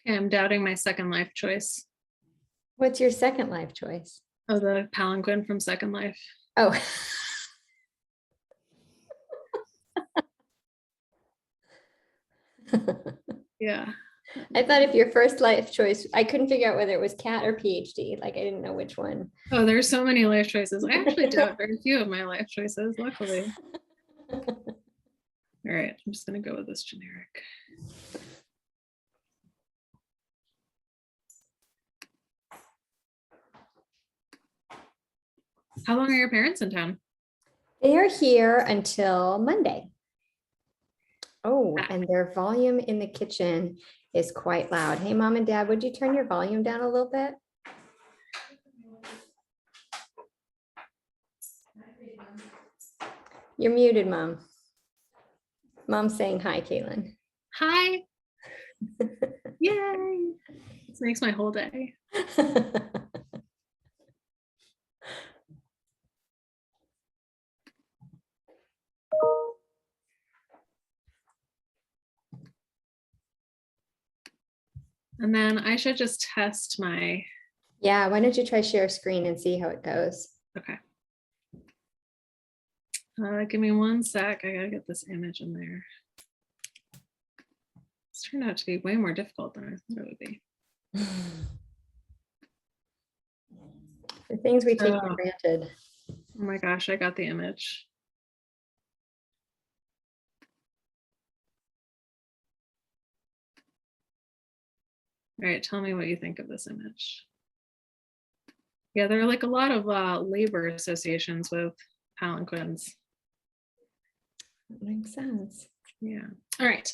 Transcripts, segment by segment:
Okay, I'm doubting my second life choice. What's your second life choice? Oh, the palanquin from Second Life. Oh. Yeah. I thought if your first life choice, I couldn't figure out whether it was cat or PhD. Like I didn't know which one. Oh, there's so many life choices. I actually doubt very few of my life choices, luckily. All right, I'm just gonna go with this generic. How long are your parents in town? They are here until Monday. Oh, and their volume in the kitchen is quite loud. Hey, Mom and Dad, would you turn your volume down a little bit? You're muted, Mom. Mom's saying hi, Caitlin. Hi. Yay. This makes my whole day. And then I should just test my. Yeah, why don't you try share screen and see how it goes? Okay. Give me one sec. I gotta get this image in there. It's turned out to be way more difficult than I thought it would be. The things we take for granted. Oh my gosh, I got the image. All right, tell me what you think of this image. Yeah, there are like a lot of labor associations with palanquins. That makes sense. Yeah. All right.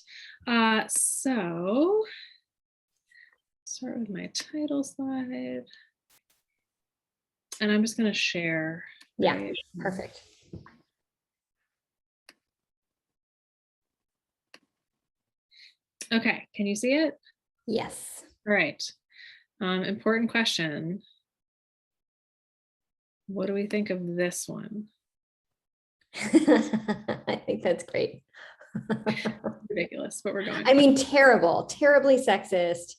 So start with my title slide. And I'm just going to share. Yeah, right? perfect. Okay, can you see it? Yes. All right. Important question. What do we think of this one? I think that's great. Ridiculous, but we're going. I mean, terrible, terribly sexist,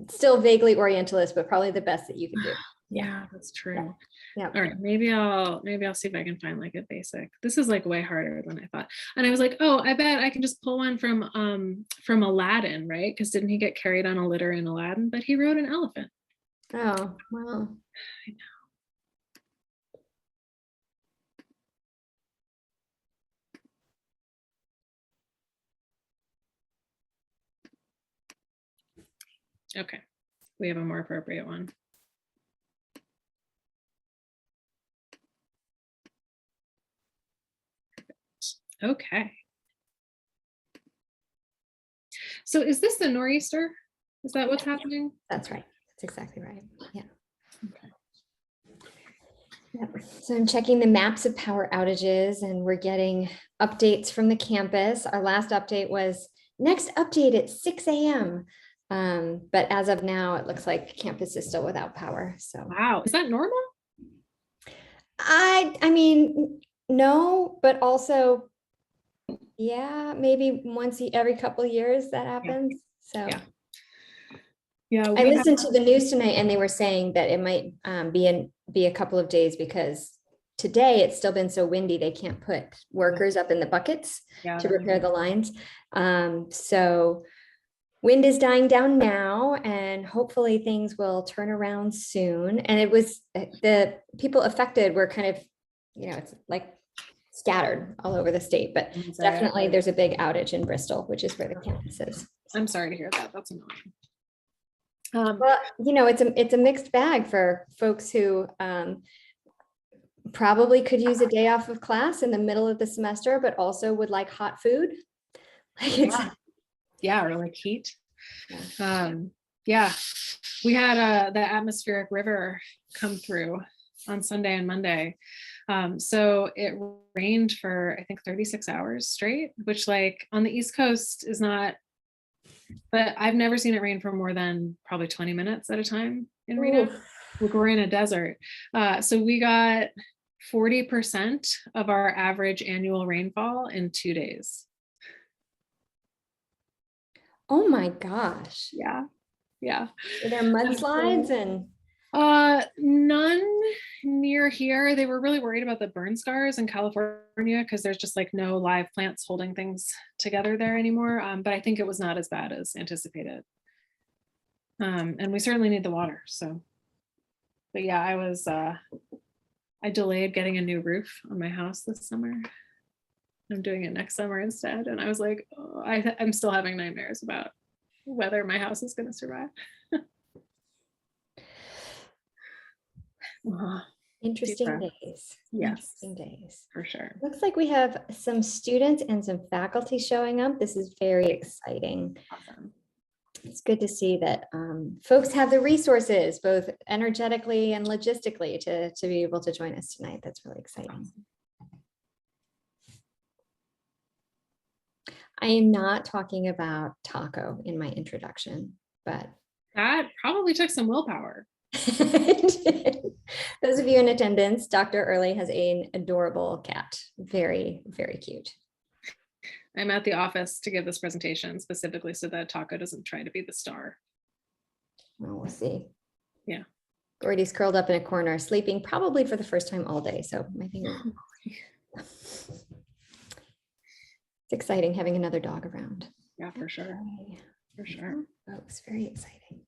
still vaguely Orientalist, but probably the best that you could do. Yeah, that's true. Yeah. All right, maybe I'll see if I can find like a basic. This is like way harder than I thought. And I was like, oh, I bet I can just pull one from Aladdin, right? Because didn't he get carried on a litter in Aladdin? But he rode an elephant. Oh, wow. I know. Okay, we have a more appropriate one. Okay. So is this the nor'easter? Is that what's happening? That's right. That's exactly right. Yeah. Okay. Yep. So I'm checking the maps of power outages and we're getting updates from the campus. Our last update was next update at 6 a.m. But as of now, it looks like campus is still without power. So Wow, is that normal? I mean, no, but also, yeah, maybe once every couple of years that happens. So yeah, I listened to the news tonight and they were saying that it might be a couple of days because today it's still been so windy they can't put workers up in the buckets to repair the lines. So wind is dying down now and hopefully things will turn around soon. And it was the people affected were kind of, it's like scattered all over the state, but definitely there's a big outage in Bristol, which is where the campus is. I'm sorry to hear that. That's annoying. Well, it's a mixed bag for folks who probably could use a day off of class in the middle of the semester, but also would like hot food. Yeah, or like heat. Yeah, we had the atmospheric river come through on Sunday and Monday. So it rained for, I think, 36 hours straight, which like on the East Coast is not, but I've never seen it rain for more than probably 20 minutes at a time in Reno. Like we're in a desert. So we got 40% of our average annual rainfall in 2 days. Oh my gosh. Yeah. Yeah. Were there mudslides and? None near here. They were really worried about the burn scars in California because there's just like no live plants holding things together there anymore. But I think it was not as bad as anticipated. And we certainly need the water. So, but yeah, I delayed getting a new roof on my house this summer. I'm doing it next summer instead. And I was like, oh, I'm still having nightmares about whether my house is going to survive. Interesting days. Yes. Interesting days. For sure. Looks like we have some students and some faculty showing up. This is very exciting. Awesome. It's good to see that folks have the resources, both energetically and logistically, to be able to join us tonight. That's really exciting. Awesome. I am not talking about taco in my introduction, but that probably took some willpower. Those of you in attendance, Dr. Earley has an adorable cat. Very, very cute. I'm at the office to give this presentation specifically so that Taco doesn't try to be the star. Well, we'll see. Yeah. Gordy's curled up in a corner, sleeping probably for the first time all day. So I think it's exciting having another dog around. Yeah, for sure. For sure. Folks, very exciting.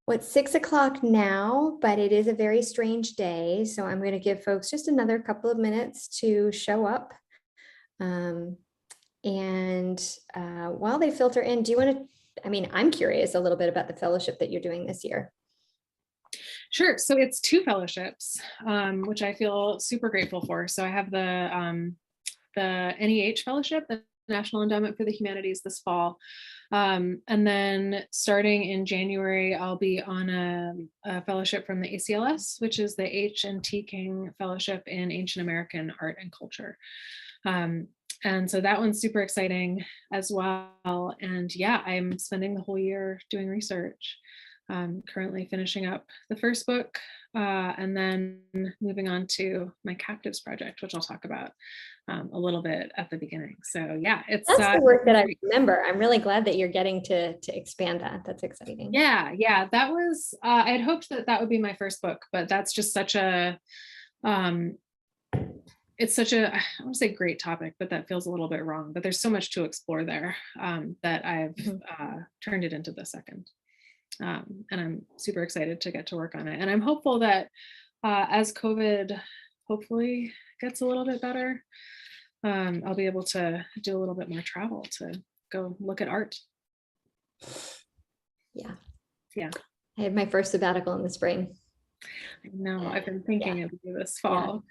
Well, it's 6 o'clock now, but it is a very strange day. So I'm going to give folks just another couple of minutes to show up. While they filter in, do you want to, I'm curious a little bit about the fellowship that you're doing this year. Sure. So it's 2 fellowships, which I feel super grateful for. So I have the NEH fellowship, the National Endowment for the Humanities, this fall. And then starting in January, I'll be on a fellowship from the ACLS, which is the H and T King Fellowship in Ancient American Art and Culture. And so that one's super exciting as well. And yeah, I'm spending the whole year doing research. Currently finishing up the first book, and then moving on to my captives project, which I'll talk about a little bit at the beginning. So yeah, that's the work that I remember. I'm really glad that you're getting to expand that. That's exciting. Yeah, that was, I had hoped that would be my first book, but that's just such a, it's such a, I don't want to say great topic, but that feels a little bit wrong, but there's so much to explore there that I've turned it into the second. And I'm super excited to get to work on it. And I'm hopeful that as COVID hopefully gets a little bit better, I'll be able to do a little bit more travel to go look at art. Yeah. Yeah. I had my first sabbatical in the spring. I know. I've been thinking of you this fall.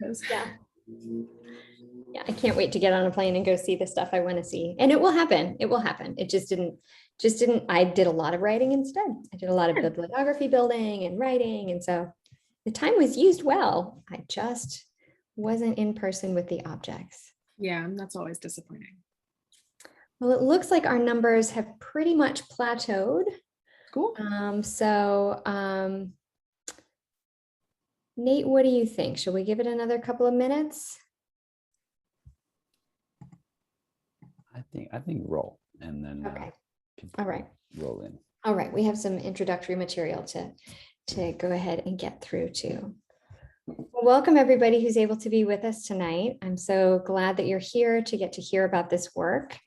Yeah, I can't wait to get on a plane and go see the stuff I want to see. And it will happen. It will happen. It just didn't, I did a lot of writing instead. I did a lot of bibliography building and writing. And so the time was used well. I just wasn't in person with the objects. Yeah, that's always disappointing. Well, it looks like our numbers have pretty much plateaued. Cool. Nate, what do you think? Should we give it another couple of minutes? I think roll and then okay. All right. Roll in. All right. We have some introductory material to go ahead and get through to. Well, welcome everybody who's able to be with us tonight. I'm so glad that you're here to get to hear about this work.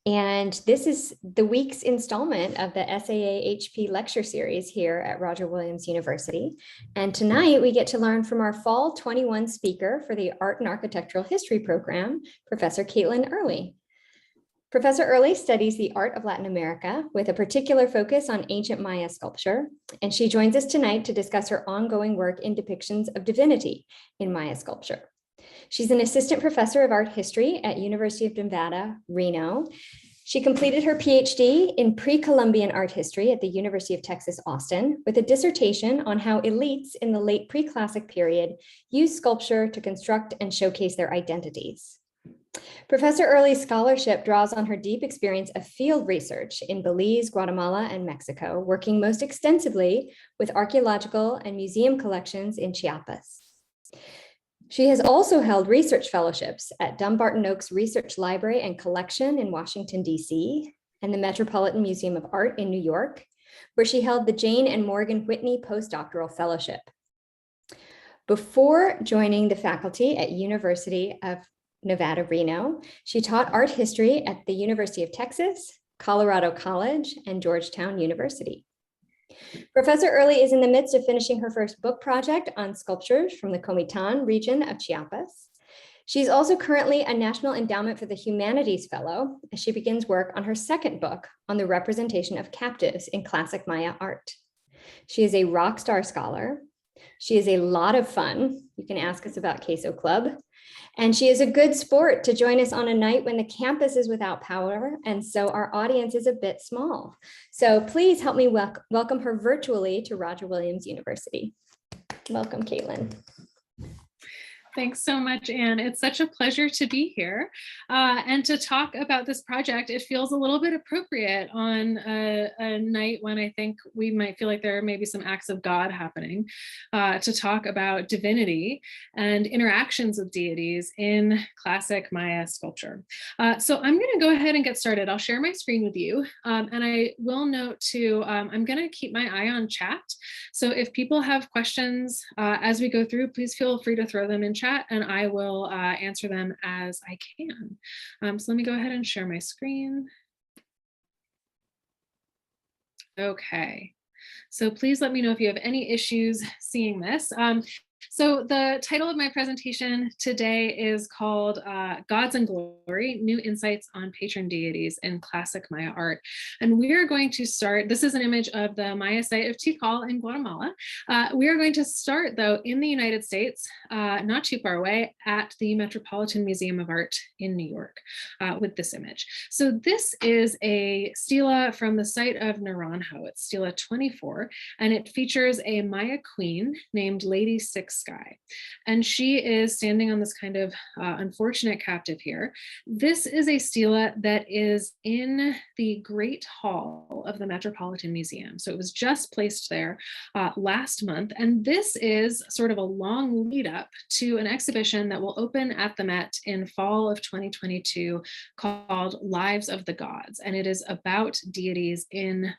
And this is the week's installment of the SAA HP lecture series here at Roger Williams University. And tonight we get to learn from our fall 21 speaker for the Art and Architectural History program, Professor Caitlin Earley. Professor Earley studies the art of Latin America with a particular focus on ancient Maya sculpture. And she joins us tonight to discuss her ongoing work in depictions of divinity in Maya sculpture. She's an assistant professor of art history at University of Nevada, Reno. She completed her PhD in pre-Columbian art history at the University of Texas, Austin, with a dissertation on how elites in the late pre-classic period used sculpture to construct and showcase their identities. Professor Earley's scholarship draws on her deep experience of field research in Belize, Guatemala, and Mexico, working most extensively with archaeological and museum collections in Chiapas. She has also held research fellowships at Dumbarton Oaks Research Library and Collection in Washington, D.C., and the Metropolitan Museum of Art in New York, where she held the Jane and Morgan Whitney Postdoctoral Fellowship. Before joining the faculty at University of Nevada, Reno, she taught art history at the University of Texas, Colorado College, and Georgetown University. Professor Earley is in the midst of finishing her first book project on sculptures from the Comitán region of Chiapas. She's also currently a National Endowment for the Humanities Fellow as she begins work on her second book on the representation of captives in classic Maya art. She is a rock star scholar. She is a lot of fun. You can ask us about Queso Club. And she is a good sport to join us on a night when the campus is without power, and so our audience is a bit small. So please help me welcome her virtually to Roger Williams University. Welcome, Caitlin. Thanks so much, Anne. It's such a pleasure to be here and to talk about this project. It feels a little bit appropriate on a night when I think we might feel like there may be some acts of God happening, to talk about divinity and interactions with deities in classic Maya sculpture. So I'm going to go ahead and get started. I'll share my screen with you. And I will note too, I'm going to keep my eye on chat. So if people have questions as we go through, please feel free to throw them in chat and I will answer them as I can. So let me go ahead and share my screen. Okay, so please let me know if you have any issues seeing this. So the title of my presentation today is called Gods and Glory, New Insights on Patron Deities in Classic Maya Art. And we are going to start, this is an image of the Maya site of Tikal in Guatemala. We are going to start though in the United States, not too far away, at the Metropolitan Museum of Art in New York with this image. So this is a stela from the site of Naranjo. It's stela 24, and it features a Maya queen named Lady Six Sky. And she is standing on this kind of unfortunate captive here. This is a stela that is in the Great Hall of the Metropolitan Museum. So it was just placed there last month. And this is sort of a long lead up to an exhibition that will open at the Met in fall of 2022 called Lives of the Gods. And it is about deities in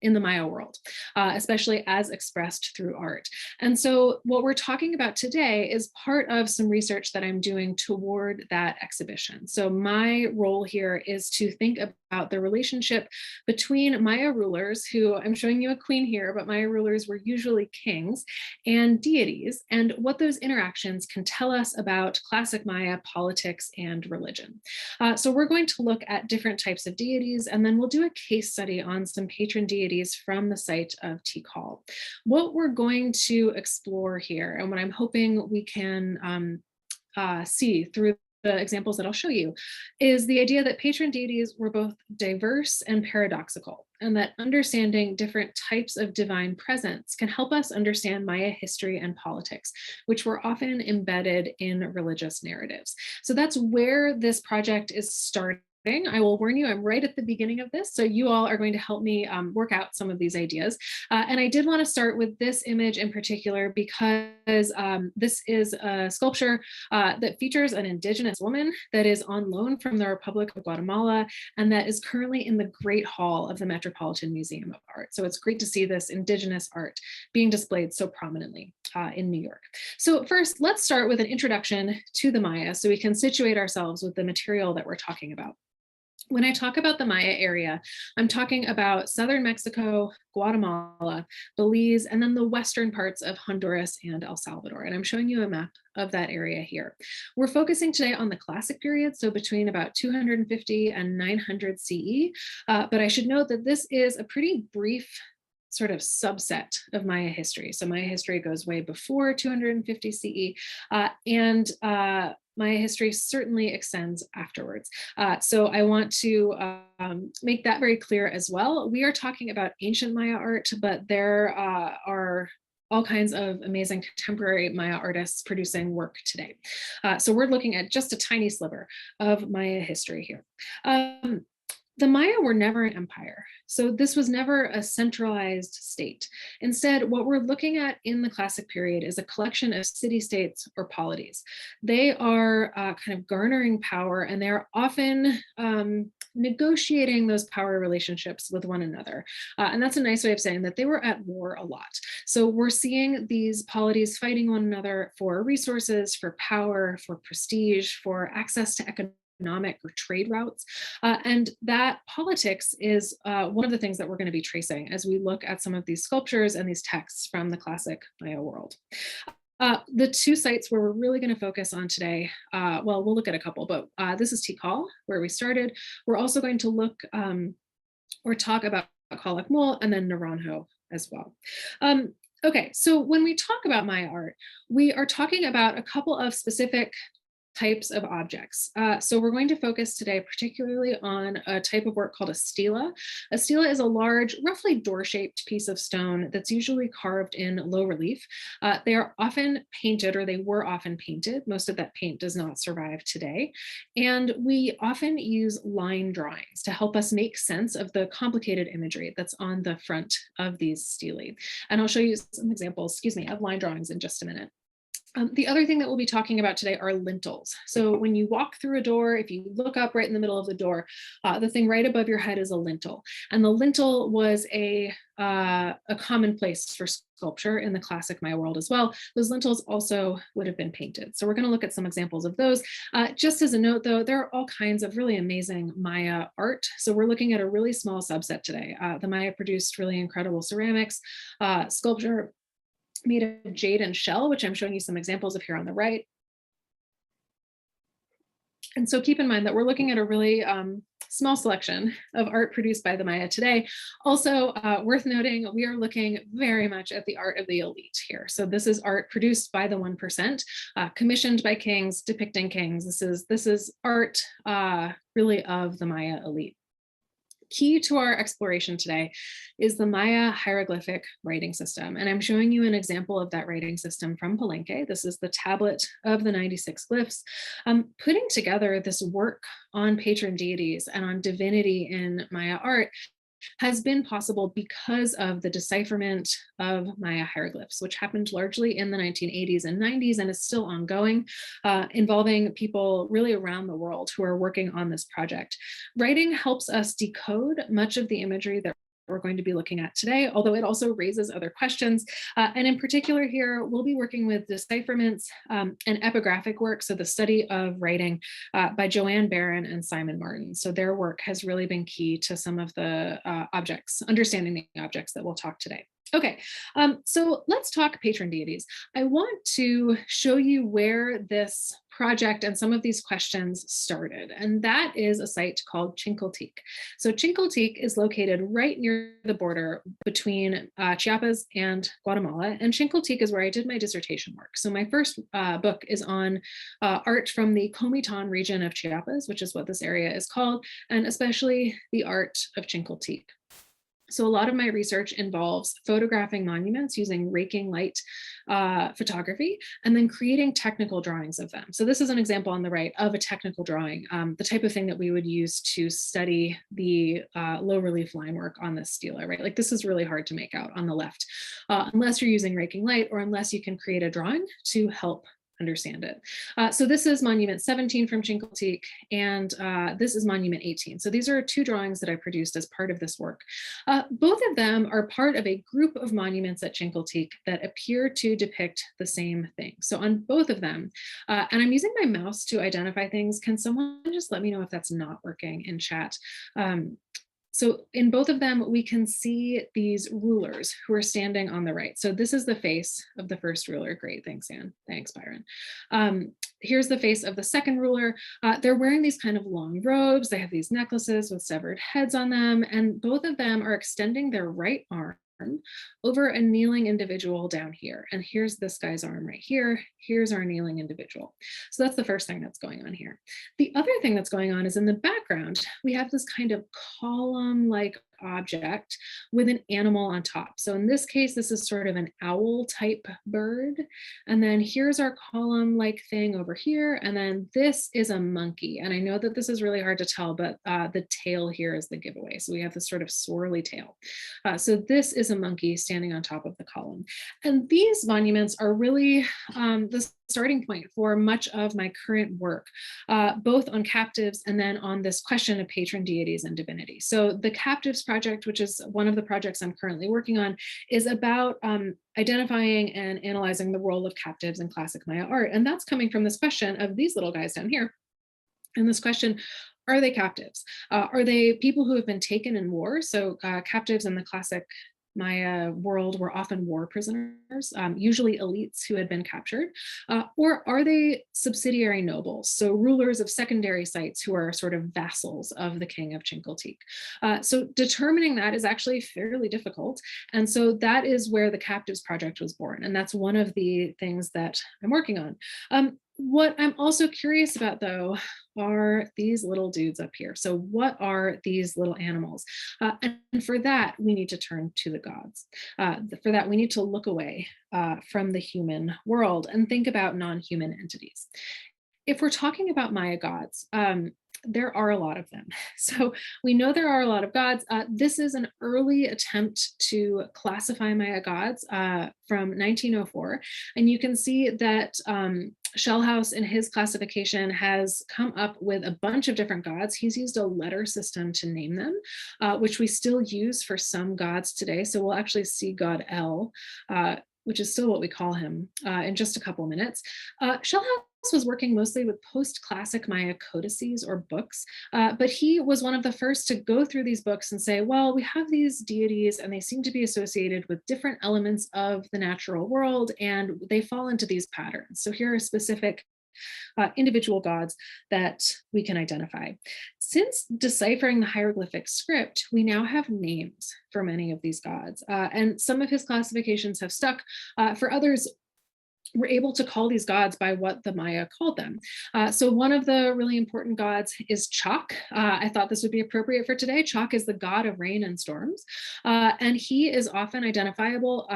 the Maya world, especially as expressed through art. And so what we're talking about today is part of some research that I'm doing toward that exhibition. So my role here is to think about the relationship between Maya rulers, who I'm showing you a queen here, but Maya rulers were usually kings, and deities, and what those interactions can tell us about classic Maya politics and religion. So we're going to look at different types of deities, and then we'll do a case study on some patron deities from the site of Tikal. What we're going to explore here, and what I'm hoping we can see through the examples that I'll show you, is the idea that patron deities were both diverse and paradoxical, and that understanding different types of divine presence can help us understand Maya history and politics, which were often embedded in religious narratives. So that's where this project is starting. I will warn you, I'm right at the beginning of this, so you all are going to help me work out some of these ideas. And I did want to start with this image in particular because this is a sculpture that features an indigenous woman that is on loan from the Republic of Guatemala and that is currently in the Great Hall of the Metropolitan Museum of Art. So it's great to see this indigenous art being displayed so prominently in New York. So first, let's start with an introduction to the Maya so we can situate ourselves with the material that we're talking about. When I talk about the Maya area, I'm talking about southern Mexico, Guatemala, Belize, and then the western parts of Honduras and El Salvador. And I'm showing you a map of that area here. We're focusing today on the classic period, so between about 250 and 900 CE. But I should note that this is a pretty brief sort of subset of Maya history. So Maya history goes way before 250 CE, and Maya history certainly extends afterwards. So I want to make that very clear as well. We are talking about ancient Maya art, but there are all kinds of amazing contemporary Maya artists producing work today. So we're looking at just a tiny sliver of Maya history here. The Maya were never an empire, so this was never a centralized state. Instead, what we're looking at in the classic period is a collection of city-states or polities. They are kind of garnering power, and they're often negotiating those power relationships with one another. And that's a nice way of saying that they were at war a lot. So we're seeing these polities fighting one another for resources, for power, for prestige, for access to economic or trade routes. And that politics is one of the things that we're going to be tracing as we look at some of these sculptures and these texts from the classic Maya world. The two sites where we're really going to focus on today, well, we'll look at a couple, but this is Tikal, where we started. We're also going to look or talk about Calakmul and then Naranjo as well. Okay, so when we talk about Maya art, we are talking about a couple of specific types of objects. So we're going to focus today particularly on a type of work called a stela. A stela is a large, roughly door-shaped piece of stone that's usually carved in low relief. They are often painted, or they were often painted. Most of that paint does not survive today. And we often use line drawings to help us make sense of the complicated imagery that's on the front of these stelae. And I'll show you some examples, of line drawings in just a minute. The other thing that we'll be talking about today are lintels. So when you walk through a door, if you look up right in the middle of the door, the thing right above your head is a lintel. And the lintel was a common place for sculpture in the classic Maya world as well. Those lintels also would have been painted. So we're going to look at some examples of those. Just as a note, though, there are all kinds of really amazing Maya art. So we're looking at a really small subset today. The Maya produced really incredible ceramics, sculpture, made of jade and shell, which I'm showing you some examples of here on the right. And so keep in mind that we're looking at a really small selection of art produced by the Maya today. Also worth noting, we are looking very much at the art of the elite here. So this is art produced by the 1%, commissioned by kings, depicting kings. This is art really of the Maya elite. Key to our exploration today is the Maya hieroglyphic writing system. And I'm showing you an example of that writing system from Palenque. This is the tablet of the 96 glyphs. Putting together this work on patron deities and on divinity in Maya art has been possible because of the decipherment of Maya hieroglyphs, which happened largely in the 1980s and 90s and is still ongoing, involving people really around the world who are working on this project. Writing helps us decode much of the imagery that we're going to be looking at today, although it also raises other questions. And in particular here, we'll be working with decipherments and epigraphic work, so the study of writing by Joanne Barron and Simon Martin. So their work has really been key to some of the understanding the objects that we'll talk today. Okay, so let's talk patron deities. I want to show you where this project and some of these questions started, and that is a site called Chincoteac. So Chincoteac is located right near the border between Chiapas and Guatemala, and Chincoteac is where I did my dissertation work. So my first book is on art from the Comitan region of Chiapas, which is what this area is called, and especially the art of Chincoteac. So a lot of my research involves photographing monuments using raking light photography, and then creating technical drawings of them. So this is an example on the right of a technical drawing, the type of thing that we would use to study the low relief line work on this stela, right? Like this is really hard to make out on the left, unless you're using raking light or unless you can create a drawing to help understand it. So this is monument 17 from Chincoteac, and this is monument 18. So these are two drawings that I produced as part of this work. Both of them are part of a group of monuments at Chincoteac that appear to depict the same thing. So on both of them, and I'm using my mouse to identify things. Can someone just let me know if that's not working in chat? So in both of them, we can see these rulers who are standing on the right. So this is the face of the first ruler. Great, thanks, Anne. Thanks, Byron. Here's the face of the second ruler. They're wearing these kind of long robes. They have these necklaces with severed heads on them, and both of them are extending their right arm over a kneeling individual down here. And here's this guy's arm right here. Here's our kneeling individual. So that's the first thing that's going on here. The other thing that's going on is in the background, we have this kind of column-like object with an animal on top. So in this case, this is sort of an owl type bird. And then here's our column-like thing over here. And then this is a monkey. And I know that this is really hard to tell, but the tail here is the giveaway. So we have this sort of swirly tail. So this is a monkey standing on top of the column. And these monuments are really the starting point for much of my current work, both on captives and then on this question of patron deities and divinity. So the captives project, which is one of the projects I'm currently working on, is about identifying and analyzing the role of captives in classic Maya art. And that's coming from this question of these little guys down here. And this question, are they captives? Are they people who have been taken in war? So captives in the classic Maya world were often war prisoners, usually elites who had been captured, or are they subsidiary nobles, so rulers of secondary sites who are sort of vassals of the king of Chincoteague. So determining that is actually fairly difficult, and so that is where the Captives Project was born, and that's one of the things that I'm working on. What I'm also curious about, though, are these little dudes up here. So what are these little animals? And for that, we need to turn to the gods. For that, we need to look away from the human world and think about non-human entities. If we're talking about Maya gods, there are a lot of them. So we know there are a lot of gods. This is an early attempt to classify Maya gods from 1904. And you can see that Shellhouse in his classification has come up with a bunch of different gods. He's used a letter system to name them, which we still use for some gods today. So we'll actually see God El, which is still what we call him, in just a couple minutes. Shellhouse was working mostly with post-classic Maya codices or books, but he was one of the first to go through these books and say, well, we have these deities and they seem to be associated with different elements of the natural world and they fall into these patterns. So here are specific individual gods that we can identify. Since deciphering the hieroglyphic script, we now have names for many of these gods, and some of his classifications have stuck. For others, we're able to call these gods by what the Maya called them. So one of the really important gods is Chak. I thought this would be appropriate for today. Chak is the god of rain and storms. And he is often identifiable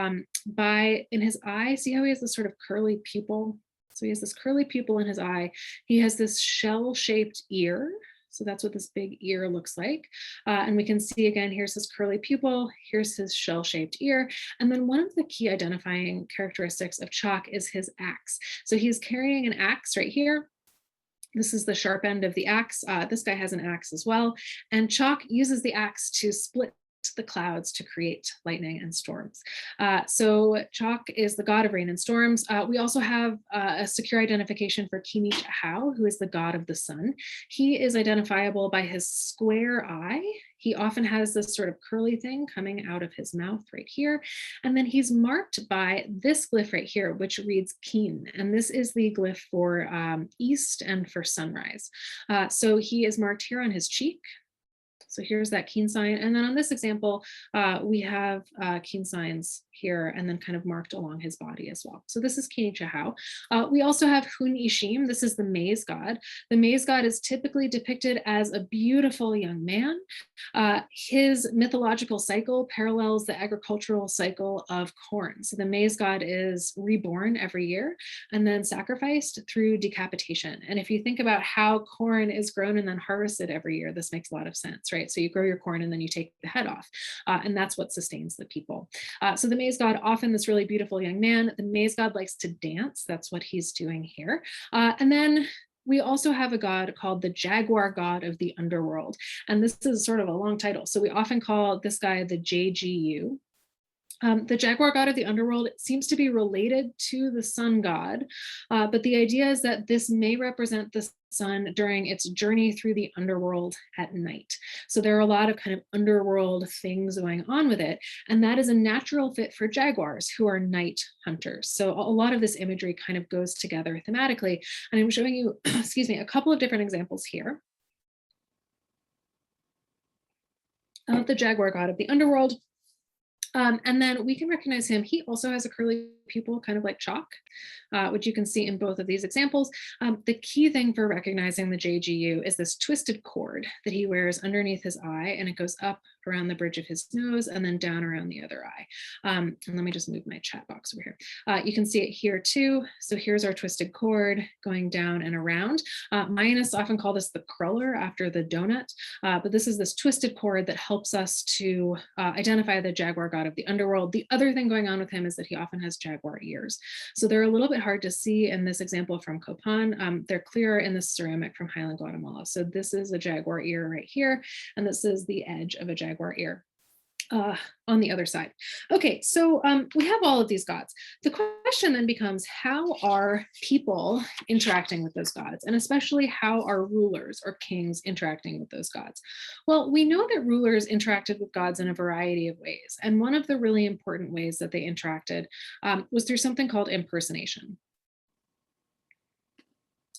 by, in his eye, see how he has this sort of curly pupil? So he has this curly pupil in his eye. He has this shell-shaped ear. So that's what this big ear looks like. And we can see again, here's his curly pupil, here's his shell-shaped ear. And then one of the key identifying characteristics of Chak is his axe. So he's carrying an axe right here. This is the sharp end of the axe. This guy has an axe as well. And Chak uses the axe to split the clouds to create lightning and storms. So Chak is the god of rain and storms. We also have a secure identification for Kini Chahau, who is the god of the sun. He is identifiable by his square eye. He often has this sort of curly thing coming out of his mouth right here. And then he's marked by this glyph right here, which reads Keen. And this is the glyph for east and for sunrise. So he is marked here on his cheek. So here's that keen sign. And then on this example, we have keen signs here and then kind of marked along his body as well. So this is Kini Chahau. We also have Hun Ishim. This is the maize god. The maize god is typically depicted as a beautiful young man. His mythological cycle parallels the agricultural cycle of corn. So the maize god is reborn every year and then sacrificed through decapitation. And if you think about how corn is grown and then harvested every year, this makes a lot of sense, right? So you grow your corn and then you take the head off, and that's what sustains the people. So the maize god, often this really beautiful young man. The maize god likes to dance. That's what he's doing here. And then we also have a god called the jaguar god of the underworld. And this is sort of a long title. So we often call this guy the JGU. The jaguar god of the underworld seems to be related to the sun god, but the idea is that this may represent the sun during its journey through the underworld at night. So there are a lot of kind of underworld things going on with it, and that is a natural fit for jaguars who are night hunters. So a lot of this imagery kind of goes together thematically, and I'm showing you, excuse me, a couple of different examples here of the jaguar god of the underworld. And then we can recognize him. He also has a curly pupil, kind of like Chak, which you can see in both of these examples. The key thing for recognizing the JGU is this twisted cord that he wears underneath his eye, and it goes up around the bridge of his nose and then down around the other eye. And let me just move my chat box over here. You can see it here too. So here's our twisted cord going down and around. Mayanists often call this the cruller after the donut, but this is this twisted cord that helps us to identify the jaguar god of the underworld. The other thing going on with him is that he often has jaguar ears. So they're a little bit hard to see in this example from Copan. They're clearer in this ceramic from Highland, Guatemala. So this is a jaguar ear right here, and this is the edge of a jaguar ear on the other side. Okay, so we have all of these gods. The question then becomes, how are people interacting with those gods? And especially, how are rulers or kings interacting with those gods? Well, we know that rulers interacted with gods in a variety of ways. And one of the really important ways that they interacted was through something called impersonation.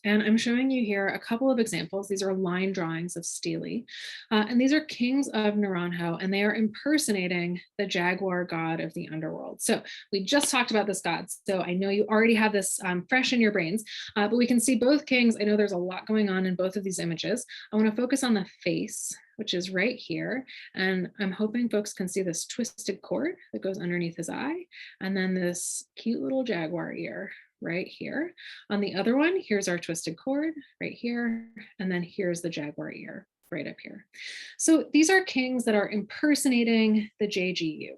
And I'm showing you here a couple of examples. These are line drawings of stelae. And these are kings of Naranjo, and they are impersonating the jaguar god of the underworld. So we just talked about this god. So I know you already have this fresh in your brains, but we can see both kings. I know there's a lot going on in both of these images. I want to focus on the face, which is right here. And I'm hoping folks can see this twisted cord that goes underneath his eye, and then this cute little jaguar ear right here. On the other one, here's our twisted cord right here, and then here's the jaguar ear right up here. So these are kings that are impersonating the JGU.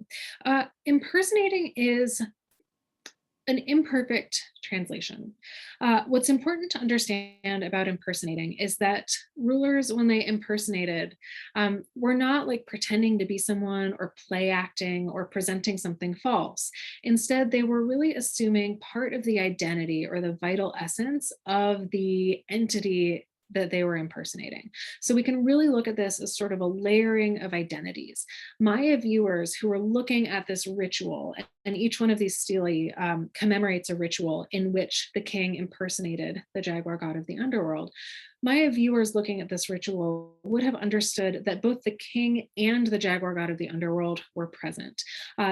Impersonating is an imperfect translation. What's important to understand about impersonating is that rulers, when they impersonated, were not like pretending to be someone or play acting or presenting something false. Instead, they were really assuming part of the identity or the vital essence of the entity that they were impersonating. So we can really look at this as sort of a layering of identities. Maya viewers who are looking at this ritual, and each one of these stelae commemorates a ritual in which the king impersonated the jaguar god of the underworld. Maya viewers looking at this ritual would have understood that both the king and the jaguar god of the underworld were present.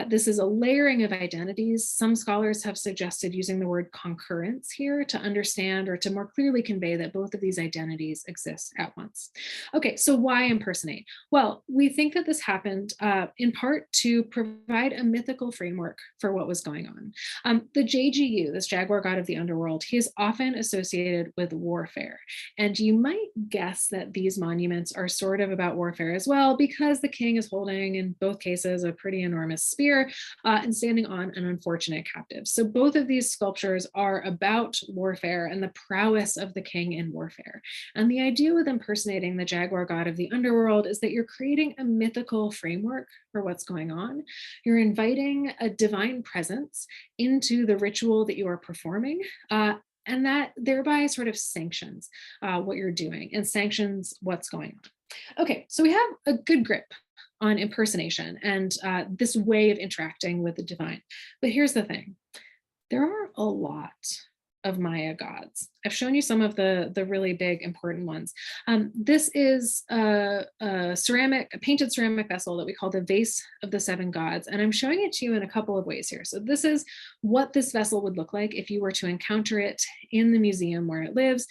This is a layering of identities. Some scholars have suggested using the word concurrence here to understand or to more clearly convey that both of these identities exist at once. Okay, so why impersonate? Well, we think that this happened in part to provide a mythical framework for what was going on. The JGU, this jaguar god of the underworld, he is often associated with warfare. And you might guess that these monuments are sort of about warfare as well, because the king is holding, in both cases, a pretty enormous spear and standing on an unfortunate captive. So both of these sculptures are about warfare and the prowess of the king in warfare. And the idea with impersonating the jaguar god of the underworld is that you're creating a mythical framework for what's going on. You're inviting a divine presence into the ritual that you are performing, and that thereby sort of sanctions what you're doing and sanctions what's going on. Okay, so we have a good grip on impersonation and this way of interacting with the divine. But here's the thing. There are a lot of Maya gods. I've shown you some of the really big important ones. This is a painted ceramic vessel that we call the vase of the seven gods. And I'm showing it to you in a couple of ways here. So this is what this vessel would look like if you were to encounter it in the museum where it lives.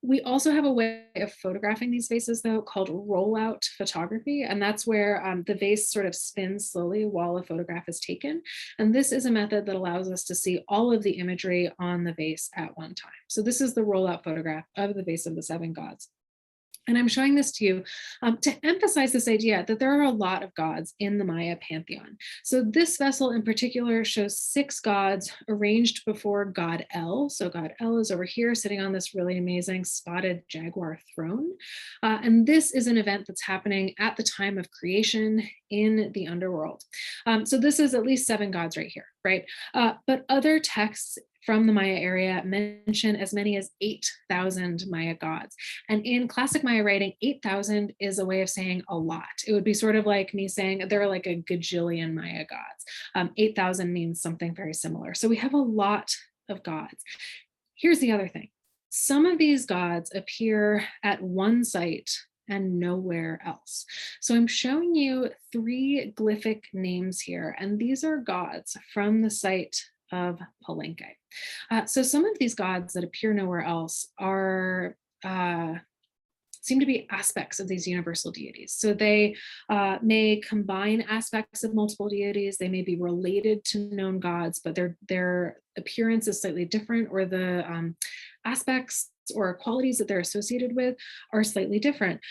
We also have a way of photographing these vases though called rollout photography. And that's where the vase sort of spins slowly while a photograph is taken. And this is a method that allows us to see all of the imagery on the vase at one time. So this is the rollout photograph of the vase of the seven gods. And I'm showing this to you to emphasize this idea that there are a lot of gods in the Maya pantheon. So this vessel in particular shows 6 gods arranged before God El. So God El is over here sitting on this really amazing spotted jaguar throne. And this is an event that's happening at the time of creation in the underworld. So this is at least 7 gods right here, right? But other texts from the Maya area mention as many as 8,000 Maya gods. And in classic Maya writing, 8,000 is a way of saying a lot. It would be sort of like me saying there are like a gajillion Maya gods. 8,000 means something very similar. So we have a lot of gods. Here's the other thing. Some of these gods appear at one site and nowhere else. So I'm showing you 3 glyphic names here, and these are gods from the site of Palenque. So some of these gods that appear nowhere else are seem to be aspects of these universal deities. So they may combine aspects of multiple deities. They may be related to known gods, but their appearance is slightly different, or the aspects or qualities that they're associated with are slightly different.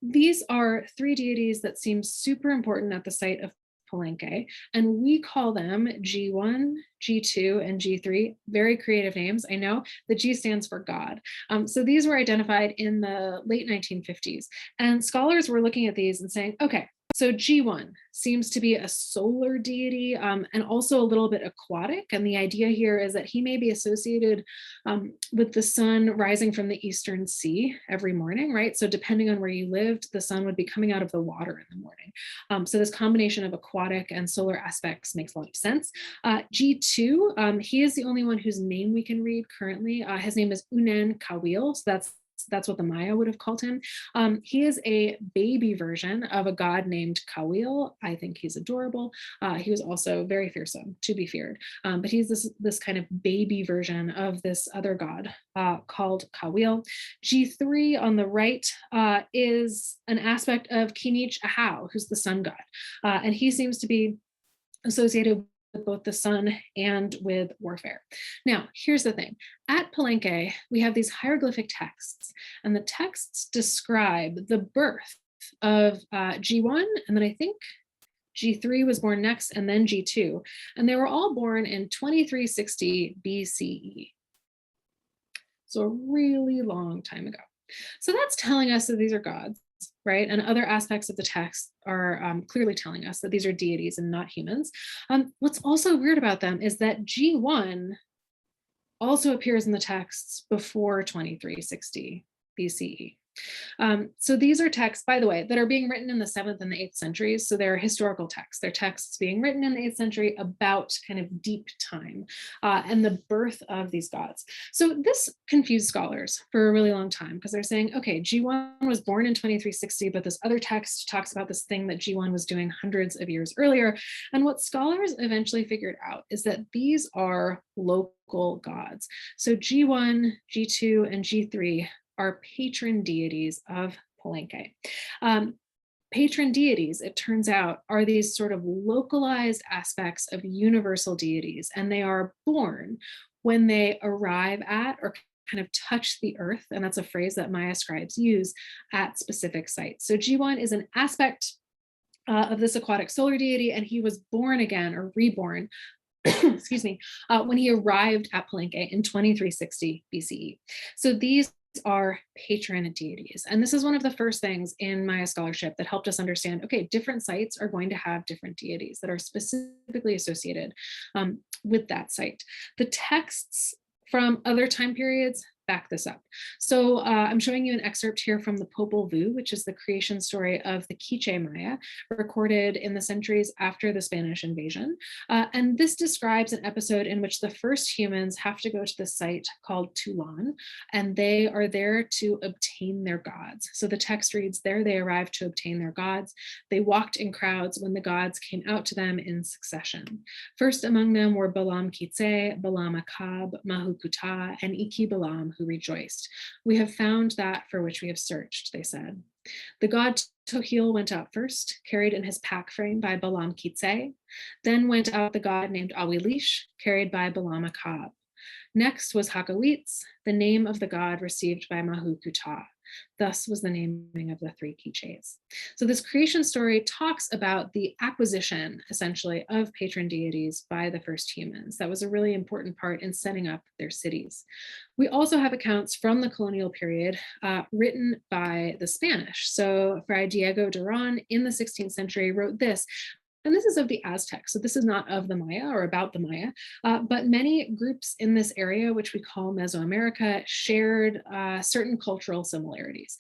These are three deities that seem super important at the site of Palenque, and we call them G1, G2, and G3. Very creative names, I know. The G stands for God. So these were identified in the late 1950s, and scholars were looking at these and saying, okay, so G1 seems to be a solar deity, and also a little bit aquatic. And the idea here is that he may be associated with the sun rising from the eastern sea every morning, right? So depending on where you lived, the sun would be coming out of the water in the morning. So this combination of aquatic and solar aspects makes a lot of sense. G2, he is the only one whose name we can read currently. His name is Unen Kawil, so that's what the Maya would have called him. He is a baby version of a god named Kawil. I think he's adorable. He was also very fearsome, to be feared. But he's this kind of baby version of this other god called Kawil. G3 on the right is an aspect of Kinich Ahau, who's the sun god. And he seems to be associated with both the sun and with warfare. Now, here's the thing. At Palenque, we have these hieroglyphic texts, and the texts describe the birth of G1, and then I think G3 was born next, and then G2, and they were all born in 2360 BCE. So a really long time ago. So that's telling us that these are gods, right? And other aspects of the text are clearly telling us that these are deities and not humans. What's also weird about them is that G1 also appears in the texts before 2360 BCE. So these are texts, by the way, that are being written in the 7th and the 8th centuries. So they're historical texts. They're texts being written in the 8th century about kind of deep time and the birth of these gods. So this confused scholars for a really long time, because they're saying, okay, G1 was born in 2360, but this other text talks about this thing that G1 was doing hundreds of years earlier. And what scholars eventually figured out is that these are local gods. So G1, G2, and G3 are patron deities of Palenque. Patron deities, it turns out, are these sort of localized aspects of universal deities, and they are born when they arrive at or kind of touch the earth, and that's a phrase that Maya scribes use, at specific sites. So G1 is an aspect of this aquatic solar deity, and he was born again or reborn excuse me, when he arrived at Palenque in 2360 BCE. So these are patron deities. And this is one of the first things in Maya scholarship that helped us understand, okay, different sites are going to have different deities that are specifically associated with that site. The texts from other time periods back this up. So I'm showing you an excerpt here from the Popol Vuh, which is the creation story of the Quiche Maya, recorded in the centuries after the Spanish invasion. And this describes an episode in which the first humans have to go to the site called Tulan, and they are there to obtain their gods. So the text reads, there they arrived to obtain their gods. They walked in crowds when the gods came out to them in succession. First among them were Balam Kitse, Balam Akab, Mahukuta, and Iki Balam, who rejoiced. We have found that for which we have searched, they said. The god Tohil went out first, carried in his pack frame by Balam Kitse. Then went out the god named Awilish, carried by Balam Akab. Next was Hakawitz, the name of the god received by Mahukuta. Thus was the naming of the three Quiches. So this creation story talks about the acquisition, essentially, of patron deities by the first humans. That was a really important part in setting up their cities. We also have accounts from the colonial period written by the Spanish. So Fray Diego Duran in the 16th century wrote this. And this is of the Aztecs, so this is not of the Maya or about the Maya, but many groups in this area, which we call Mesoamerica, shared certain cultural similarities.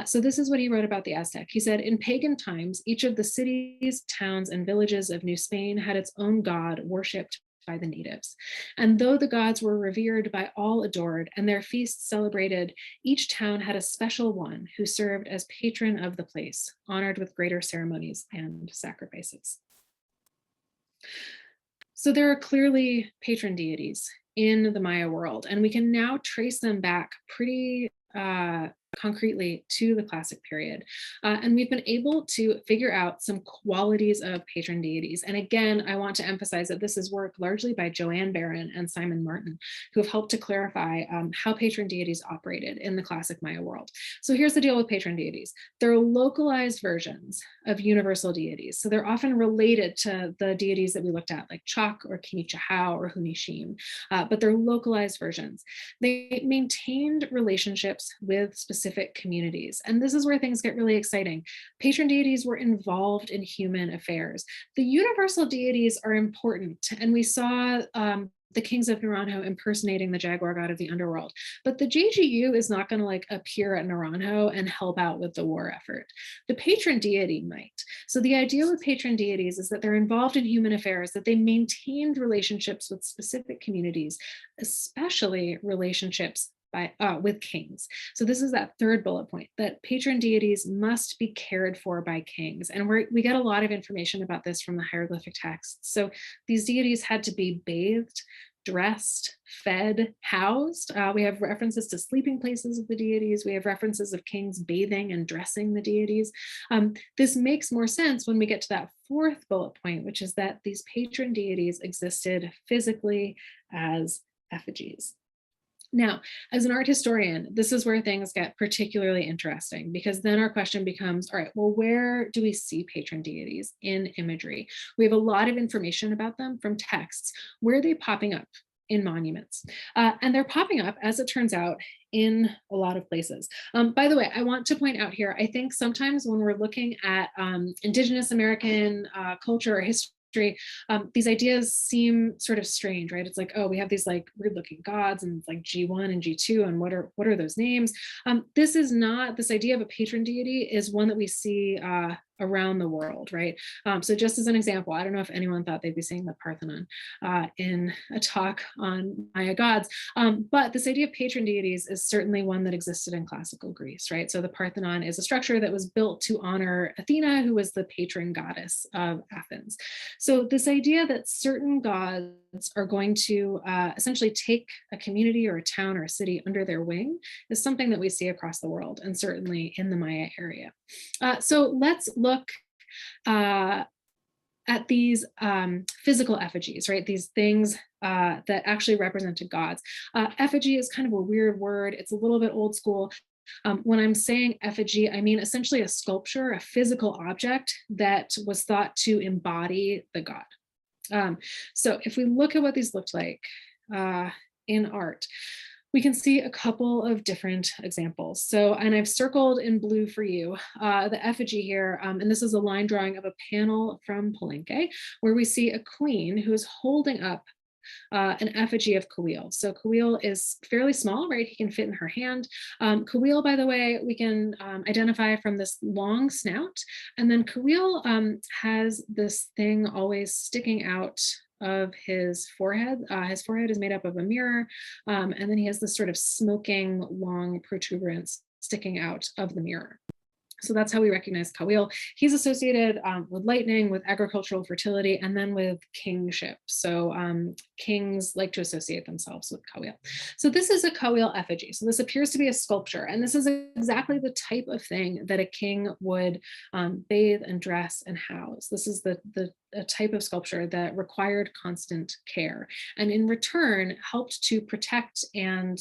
So this is what he wrote about the Aztec. He said, in pagan times, each of the cities, towns, and villages of New Spain had its own god worshipped by the natives. And though the gods were revered by all adored and their feasts celebrated, each town had a special one who served as patron of the place, honored with greater ceremonies and sacrifices. So there are clearly patron deities in the Maya world, and we can now trace them back pretty concretely to the classic period. And we've been able to figure out some qualities of patron deities. And again, I want to emphasize that this is work largely by Joanne Barron and Simon Martin, who have helped to clarify how patron deities operated in the classic Maya world. So here's the deal with patron deities. They're localized versions of universal deities. So they're often related to the deities that we looked at, like Chak or Kinichahau or Hunishim, but they're localized versions. They maintained relationships with specific communities. And this is where things get really exciting. Patron deities were involved in human affairs. The universal deities are important. And we saw the kings of Naranjo impersonating the jaguar god of the underworld. But the JGU is not going to like appear at Naranjo and help out with the war effort. The patron deity might. So the idea with patron deities is that they're involved in human affairs, that they maintained relationships with specific communities, especially relationships with kings. So this is that third bullet point, that patron deities must be cared for by kings. And we get a lot of information about this from the hieroglyphic texts. So these deities had to be bathed, dressed, fed, housed. We have references to sleeping places of the deities. We have references of kings bathing and dressing the deities. This makes more sense when we get to that fourth bullet point, which is that these patron deities existed physically as effigies. Now, as an art historian, this is where things get particularly interesting, because then our question becomes, all right, well, where do we see patron deities in imagery? We have a lot of information about them from texts. Where are they popping up in monuments? And they're popping up, as it turns out, in a lot of places. By the way, I want to point out here, I think sometimes when we're looking at Indigenous American culture or history, these ideas seem sort of strange, right? It's like, oh, we have these like weird looking gods and it's like G1 and G2 and what are those names? This is not, this idea of a patron deity is one that we see around the world, right? So just as an example, I don't know if anyone thought they'd be seeing the Parthenon in a talk on Maya gods, but this idea of patron deities is certainly one that existed in classical Greece, right? So the Parthenon is a structure that was built to honor Athena, who was the patron goddess of Athens. So this idea that certain gods are going to essentially take a community or a town or a city under their wing is something that we see across the world, and certainly in the Maya area. So let's look at these physical effigies, right? These things that actually represented gods. Effigy is kind of a weird word. It's a little bit old school. When I'm saying effigy, I mean essentially a sculpture, a physical object that was thought to embody the god. So if we look at what these looked like in art, we can see a couple of different examples. So, and I've circled in blue for you the effigy here, and this is a line drawing of a panel from Palenque, where we see a queen who is holding up an effigy of Kawil. So Kawil is fairly small, right? He can fit in her hand. Kawil, by the way, we can identify from this long snout. And then Kawil has this thing always sticking out of his forehead. His forehead is made up of a mirror. And then he has this sort of smoking long protuberance sticking out of the mirror. So that's how we recognize Kawil. He's associated with lightning, with agricultural fertility, and then with kingship. So kings like to associate themselves with Kawil. So this is a Kawil effigy. So this appears to be a sculpture. And this is exactly the type of thing that a king would bathe and dress and house. This is a type of sculpture that required constant care, and in return helped to protect and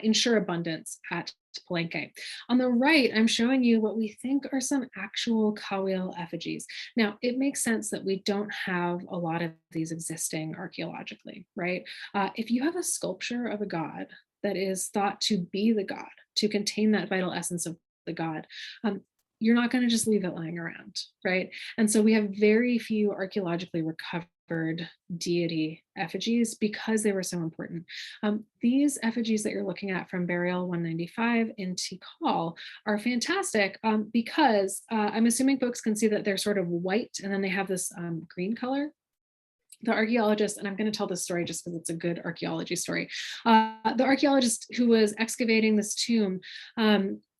ensure abundance at Palenque. On the right, I'm showing you what we think are some actual Kawil effigies. Now, it makes sense that we don't have a lot of these existing archaeologically, right? If you have a sculpture of a god that is thought to be the god, to contain that vital essence of the god, you're not going to just leave it lying around, right? And so we have very few archaeologically recovered deity effigies because they were so important. These effigies that you're looking at from Burial 195 in Tikal are fantastic because I'm assuming folks can see that they're sort of white and then they have this green color. The archaeologist, and I'm going to tell this story just because it's a good archaeology story. The archaeologist who was excavating this tomb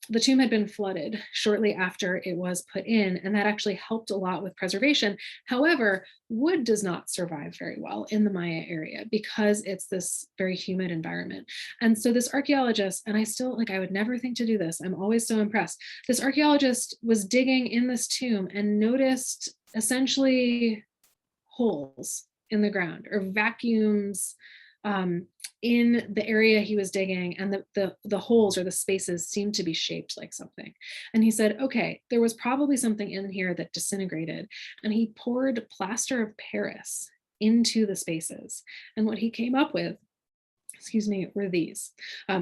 the tomb had been flooded shortly after it was put in, and that actually helped a lot with preservation. However, wood does not survive very well in the Maya area because it's this very humid environment. And so this archaeologist, and I still, like, I would never think to do this, I'm always so impressed. This archaeologist was digging in this tomb and noticed essentially holes in the ground, or vacuums in the area he was digging, and the holes or the spaces seemed to be shaped like something. And he said, okay, there was probably something in here that disintegrated, and he poured plaster of Paris into the spaces. And what he came up with, excuse me, were these.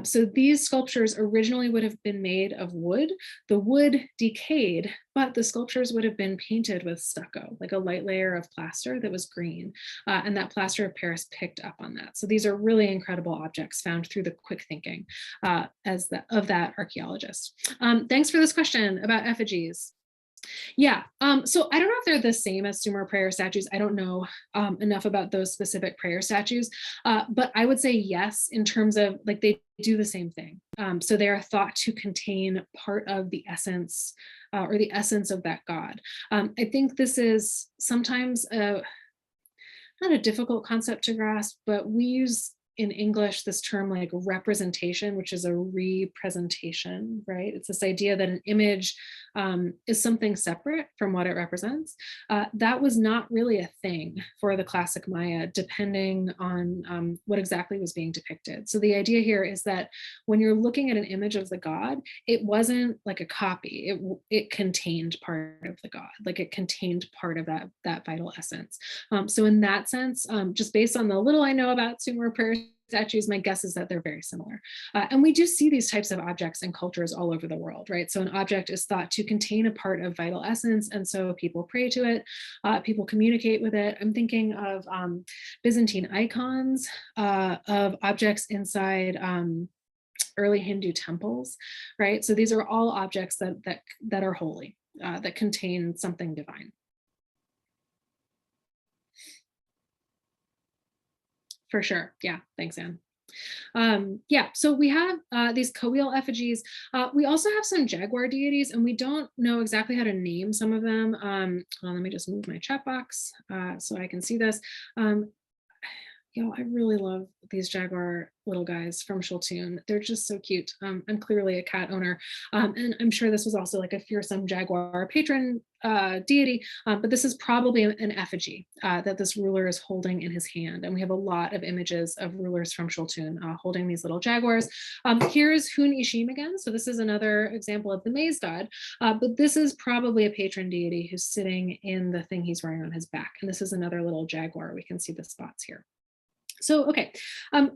So these sculptures originally would have been made of wood. The wood decayed, but the sculptures would have been painted with stucco, like a light layer of plaster that was green. And that plaster of Paris picked up on that. So these are really incredible objects found through the quick thinking of that archaeologist. Thanks for this question about effigies. Yeah, so I don't know if they're the same as Sumer prayer statues. I don't know enough about those specific prayer statues, but I would say yes, in terms of, like, they do the same thing. So they are thought to contain part of the essence or the essence of that god. I think this is sometimes not a difficult concept to grasp, but we use in English this term like representation, which is a representation, right? It's this idea that an image is something separate from what it represents. That was not really a thing for the classic Maya, depending on what exactly was being depicted. So the idea here is that when you're looking at an image of the god, it wasn't like a copy. It contained part of the god, like it contained part of that vital essence. So in that sense, just based on the little I know about Sumer prayer statues, my guess is that they're very similar. And we do see these types of objects in cultures all over the world, right? So an object is thought to contain a part of vital essence, and so people pray to it, people communicate with it. I'm thinking of Byzantine icons of objects inside early Hindu temples, right? So these are all objects that are holy, that contain something divine. For sure. Yeah. Thanks, Anne. Yeah, so we have these Coeal effigies. We also have some jaguar deities, and we don't know exactly how to name some of them. Let me just move my chat box so I can see this. I really love these jaguar little guys from Shultun. They're just so cute. I'm clearly a cat owner, and I'm sure this was also like a fearsome jaguar patron deity, but this is probably an effigy that this ruler is holding in his hand. And we have a lot of images of rulers from Shultun holding these little jaguars. Here's Hun Ishim again. So this is another example of the maize god, but this is probably a patron deity who's sitting in the thing he's wearing on his back. And this is another little jaguar. We can see the spots here. So, okay,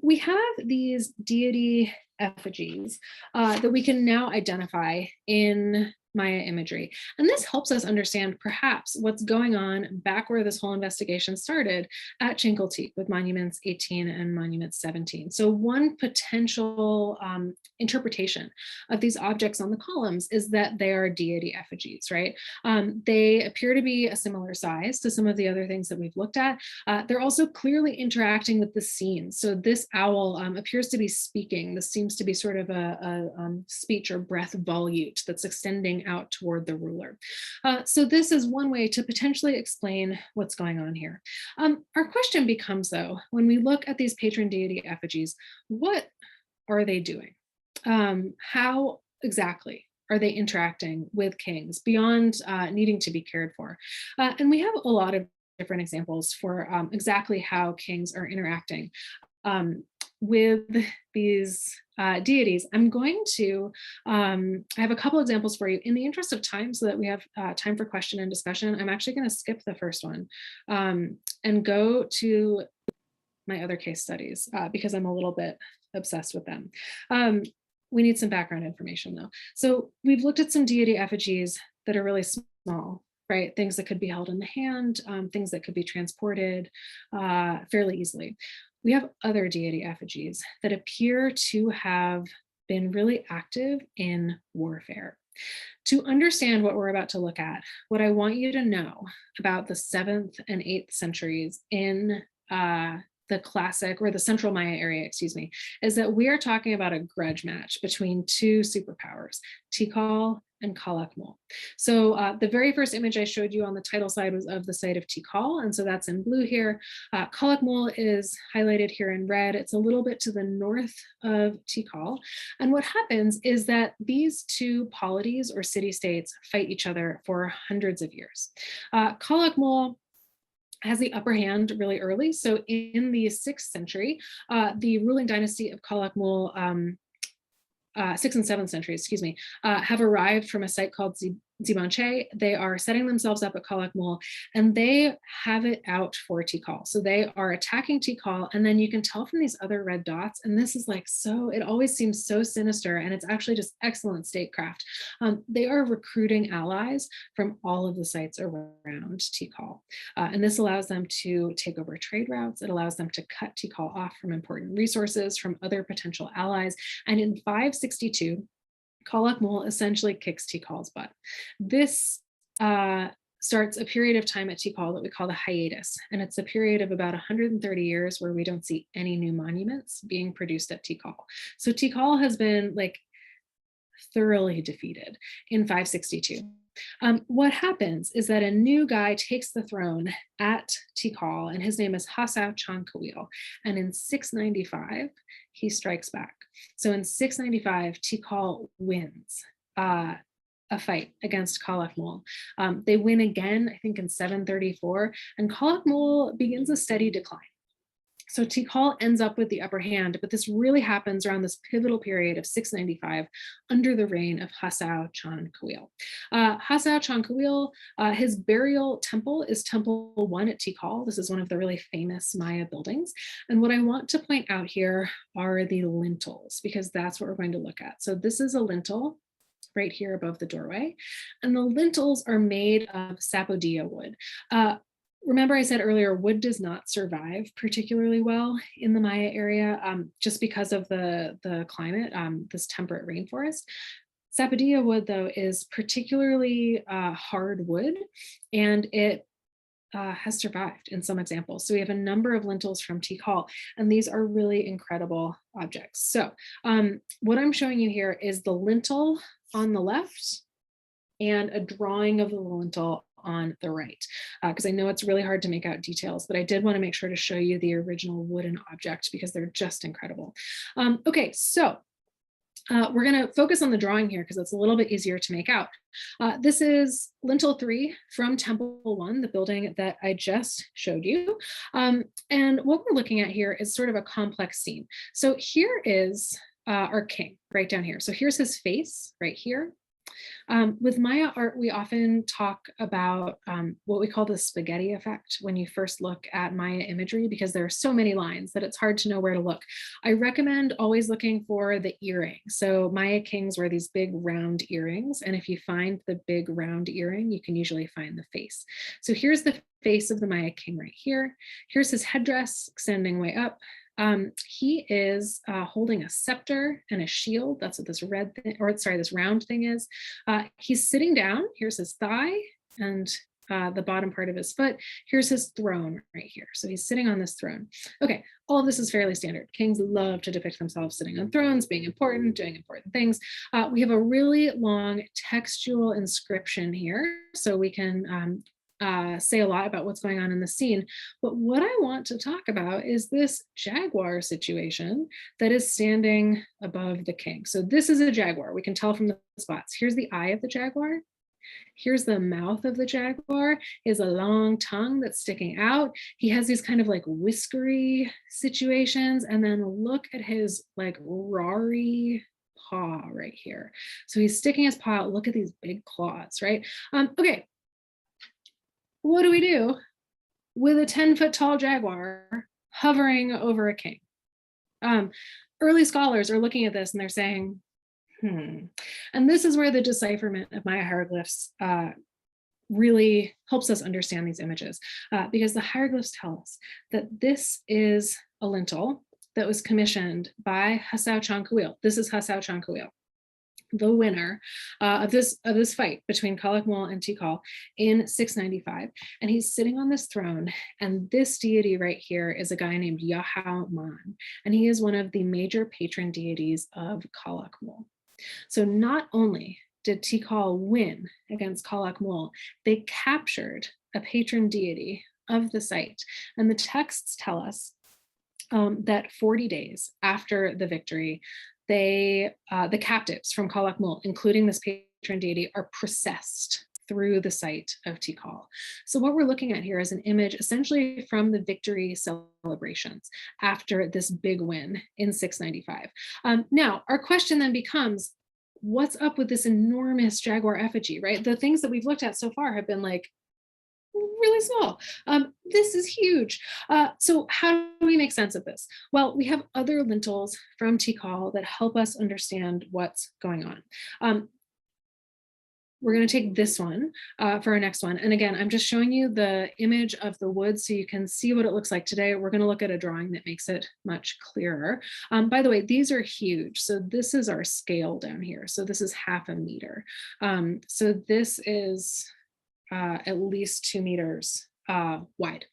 we have these deity effigies that we can now identify in Maya imagery. And this helps us understand perhaps what's going on back where this whole investigation started at Chincoteague with monuments 18 and monument 17. So one potential interpretation of these objects on the columns is that they are deity effigies, right? They appear to be a similar size to some of the other things that we've looked at. They're also clearly interacting with the scene. So this owl appears to be speaking. This seems to be sort of a speech or breath volute that's extending out toward the ruler. So this is one way to potentially explain what's going on here. Our question becomes, though, when we look at these patron deity effigies, what are they doing? How exactly are they interacting with kings beyond needing to be cared for? And we have a lot of different examples for exactly how kings are interacting with these deities. I'm going to, I have a couple examples for you. In the interest of time, so that we have time for question and discussion, I'm actually going to skip the first one and go to my other case studies because I'm a little bit obsessed with them. We need some background information though. So we've looked at some deity effigies that are really small, right? Things that could be held in the hand, things that could be transported fairly easily. We have other deity effigies that appear to have been really active in warfare. To understand what we're about to look at, what I want you to know about the 7th and 8th centuries in the classic, or the central Maya area, excuse me, is that we are talking about a grudge match between two superpowers, Tikal and Calakmul. So the very first image I showed you on the title slide was of the site of Tikal, and so that's in blue here. Calakmul is highlighted here in red. It's a little bit to the north of Tikal. And what happens is that these two polities or city-states fight each other for hundreds of years. Calakmul has the upper hand really early. So in the 6th century, the ruling dynasty of Calakmul, 6th and 7th century, excuse me, have arrived from a site called Zibanche. They are setting themselves up at Calakmul, and they have it out for Tikal. So they are attacking Tikal, and then you can tell from these other red dots, and this is like so, it always seems so sinister, and it's actually just excellent statecraft. They are recruiting allies from all of the sites around Tikal. And this allows them to take over trade routes. It allows them to cut Tikal off from important resources, from other potential allies. And in 562, Calakmul essentially kicks Tikal's butt. This starts a period of time at Tikal that we call the hiatus. And it's a period of about 130 years where we don't see any new monuments being produced at Tikal. So Tikal has been like thoroughly defeated in 562. What happens is that a new guy takes the throne at Tikal, and his name is Hasao Chankawil. And in 695, he strikes back. So in 695, Tikal wins a fight against Calakmul. They win again, I think in 734, and Calakmul begins a steady decline. So Tikal ends up with the upper hand, but this really happens around this pivotal period of 695 under the reign of Hasao Chankawil. Hasao Chankawil, his burial temple is Temple 1 at Tikal. This is one of the really famous Maya buildings. And what I want to point out here are the lintels, because that's what we're going to look at. So this is a lintel right here above the doorway, and the lintels are made of sapodilla wood. Remember I said earlier, wood does not survive particularly well in the Maya area just because of the climate, this temperate rainforest. Sapodilla wood, though, is particularly hard wood, and it has survived in some examples. So we have a number of lintels from Tikal, and these are really incredible objects. So what I'm showing you here is the lintel on the left and a drawing of the lintel on the right, because I know it's really hard to make out details, but I did want to make sure to show you the original wooden object because they're just incredible. Okay, so we're going to focus on the drawing here because it's a little bit easier to make out. This is lintel 3 from Temple 1, the building that I just showed you. And what we're looking at here is sort of a complex scene. So here is our king right down here. So here's his face right here. With Maya art, we often talk about what we call the spaghetti effect when you first look at Maya imagery, because there are so many lines that it's hard to know where to look. I recommend always looking for the earring. So Maya kings wear these big round earrings, and if you find the big round earring, you can usually find the face. So here's the face of the Maya king right here. Here's his headdress extending way up. He is holding a scepter and a shield. That's what this red thing, or sorry, this round thing is. He's sitting down. Here's his thigh and the bottom part of his foot. Here's his throne right here. So he's sitting on this throne. Okay, all of this is fairly standard. Kings love to depict themselves sitting on thrones, being important, doing important things. We have a really long textual inscription here, so we can say a lot about what's going on in the scene. But what I want to talk about is this jaguar situation that is standing above the king. So this is a jaguar. We can tell from the spots. Here's the eye of the jaguar. Here's the mouth of the jaguar. He has a long tongue that's sticking out. He has these kind of like whiskery situations. And then look at his like rawry paw right here. So he's sticking his paw out. Look at these big claws, right? Okay. What do we do with a 10-foot tall jaguar hovering over a king? Early scholars are looking at this and they're saying, And this is where the decipherment of Maya hieroglyphs really helps us understand these images, because the hieroglyphs tell us that this is a lintel that was commissioned by Hasao Chankawil. This is Hasao Chankawil. the winner of this fight between Calakmul and Tikal in 695. And he's sitting on this throne. And this deity right here is a guy named Yahaman. And he is one of the major patron deities of Calakmul. So not only did Tikal win against Calakmul, they captured a patron deity of the site. And the texts tell us that 40 days after the victory, the captives from Calakmul, including this patron deity, are processed through the site of Tikal. So what we're looking at here is an image essentially from the victory celebrations after this big win in 695. Now, our question then becomes, what's up with this enormous jaguar effigy, right? The things that we've looked at so far have been like really small. This is huge. So how do we make sense of this? Well, we have other lintels from Tikal that help us understand what's going on. We're going to take this one for our next one. And again, I'm just showing you the image of the wood so you can see what it looks like today. We're going to look at a drawing that makes it much clearer. By the way, these are huge. So this is our scale down here. So this is 0.5 meter. So this is at least 2 meters wide.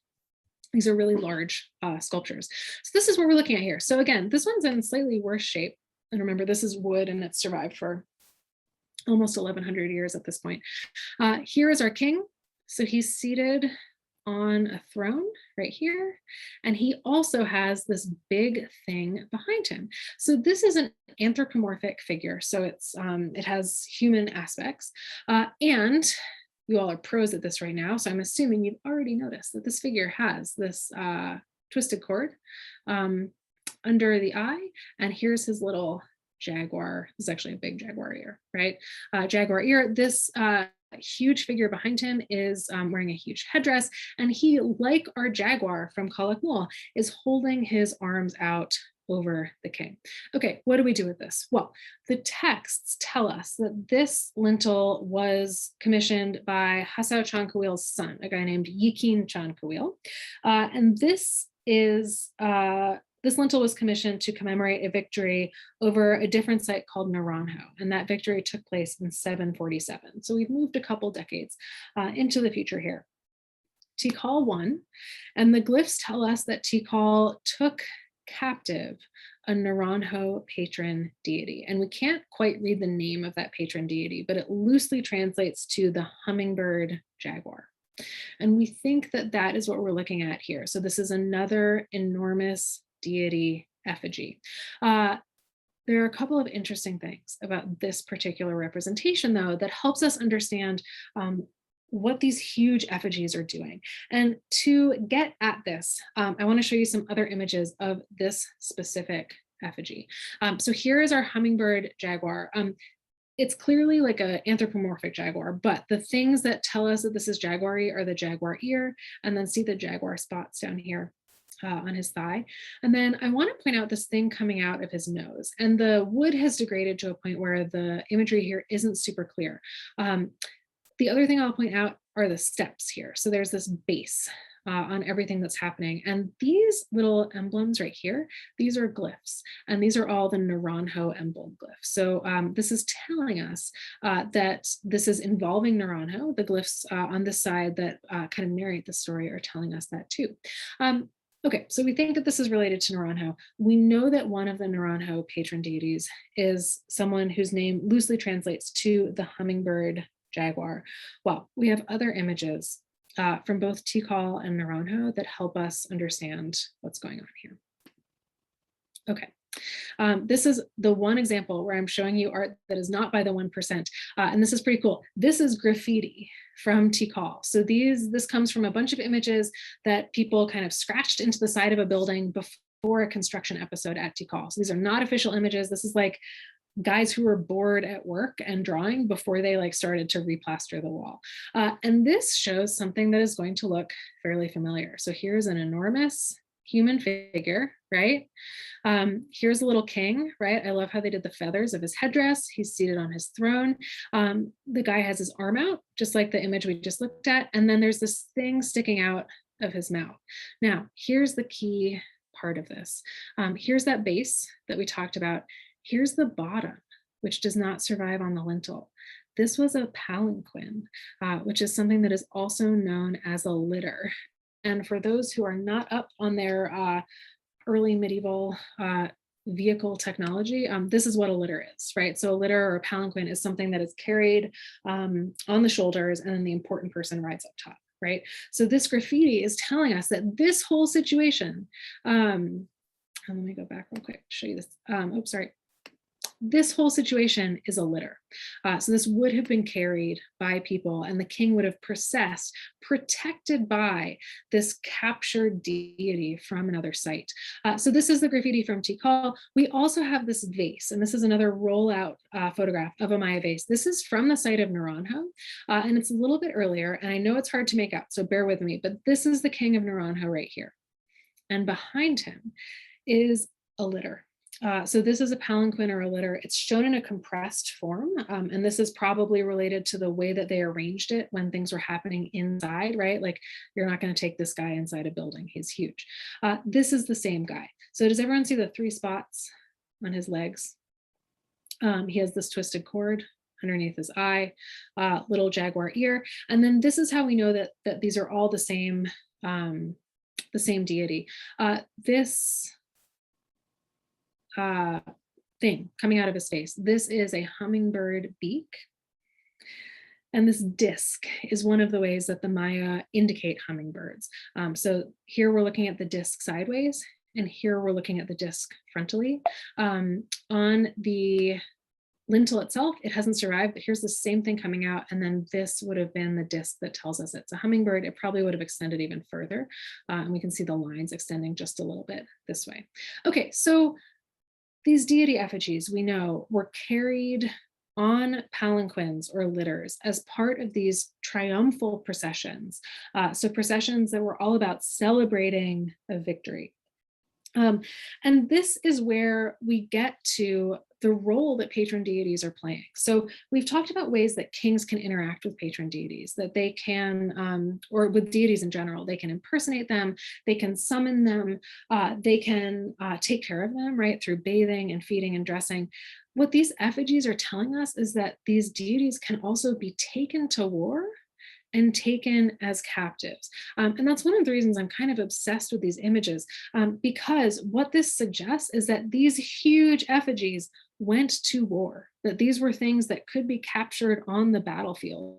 These are really large sculptures. So this is what we're looking at here. So again, this one's in slightly worse shape. And remember, this is wood and it's survived for almost 1100 years at this point. Here is our king. So he's seated on a throne right here. And he also has this big thing behind him. So this is an anthropomorphic figure. So it has human aspects. And you all are pros at this right now. So I'm assuming you've already noticed that this figure has this twisted cord under the eye. And here's his little jaguar. This is actually a big jaguar ear, right? Jaguar ear. This huge figure behind him is wearing a huge headdress. And he, like our jaguar from Calakmul, is holding his arms out over the king. Okay, what do we do with this? Well, the texts tell us that this lintel was commissioned by Hasao Chankawil's son, a guy named Yikin Chankawil. And this lintel was commissioned to commemorate a victory over a different site called Naranjo, and that victory took place in 747. So we've moved a couple decades into the future here. Tikal won, and the glyphs tell us that Tikal took captive a Naranjo patron deity. And we can't quite read the name of that patron deity, but it loosely translates to the hummingbird jaguar. And we think that that is what we're looking at here. So this is another enormous deity effigy. There are a couple of interesting things about this particular representation, though, that helps us understand what these huge effigies are doing. And to get at this, I want to show you some other images of this specific effigy. So here is our hummingbird jaguar. It's clearly like an anthropomorphic jaguar, but the things that tell us that this is jaguar-y are the jaguar ear, and then see the jaguar spots down here on his thigh. And then I want to point out this thing coming out of his nose. And the wood has degraded to a point where the imagery here isn't super clear. The other thing I'll point out are the steps here. So there's this base on everything that's happening. And these little emblems right here, these are glyphs. And these are all the Naranjo emblem glyphs. So this is telling us that this is involving Naranjo. The glyphs on this side that kind of narrate the story are telling us that too. Okay, so we think that this is related to Naranjo. We know that one of the Naranjo patron deities is someone whose name loosely translates to the hummingbird jaguar. Well, we have other images from both Tikal and Naranjo that help us understand what's going on here. Okay. This is the one example where I'm showing you art that is not by the 1%. And this is pretty cool. This is graffiti from Tikal. So this comes from a bunch of images that people kind of scratched into the side of a building before a construction episode at Tikal. So these are not official images. This is like guys who were bored at work and drawing before they started to replaster the wall. And this shows something that is going to look fairly familiar. So here's an enormous human figure, right? Here's a little king, right? I love how they did the feathers of his headdress. He's seated on his throne. The guy has his arm out, just like the image we just looked at. And then there's this thing sticking out of his mouth. Now, here's the key part of this. Here's that base that we talked about. Here's the bottom which does not survive on the lintel. This was a palanquin, which is something that is also known as a litter. And for those who are not up on their early medieval vehicle technology, this is what a litter is, right? So a litter or a palanquin is something that is carried on the shoulders, and then the important person rides up top, right? So this graffiti is telling us that this whole situation, let me go back real quick to show you this. Oops, sorry. This whole situation is a litter. So this would have been carried by people, and the king would have processed, protected by this captured deity from another site. So this is the graffiti from Tikal. We also have this vase, and this is another rollout photograph of a Maya vase. This is from the site of Naranjo, and it's a little bit earlier, and I know it's hard to make out, so bear with me, but this is the king of Naranjo right here. And behind him is a litter. So this is a palanquin or a litter. It's shown in a compressed form, and this is probably related to the way that they arranged it when things were happening inside, right? Like, you're not going to take this guy inside a building. He's huge. This is the same guy. So does everyone see the 3 spots on his legs? He has this twisted cord underneath his eye, little jaguar ear. And then this is how we know that these are all the same deity. This thing coming out of his face, this is a hummingbird beak. And this disc is one of the ways that the Maya indicate hummingbirds. So here we're looking at the disc sideways, and here we're looking at the disc frontally. On the lintel itself, it hasn't survived, but here's the same thing coming out, and then this would have been the disc that tells us it's a hummingbird. It probably would have extended even further, and we can see the lines extending just a little bit this way. Okay, so these deity effigies, we know, were carried on palanquins or litters as part of these triumphal processions. So processions that were all about celebrating a victory. And this is where we get to the role that patron deities are playing. So we've talked about ways that kings can interact with patron deities, that they can, or with deities in general, they can impersonate them, they can summon them, they can take care of them, right, through bathing and feeding and dressing. What these effigies are telling us is that these deities can also be taken to war and taken as captives. And that's one of the reasons I'm kind of obsessed with these images, because what this suggests is that these huge effigies went to war, that these were things that could be captured on the battlefield.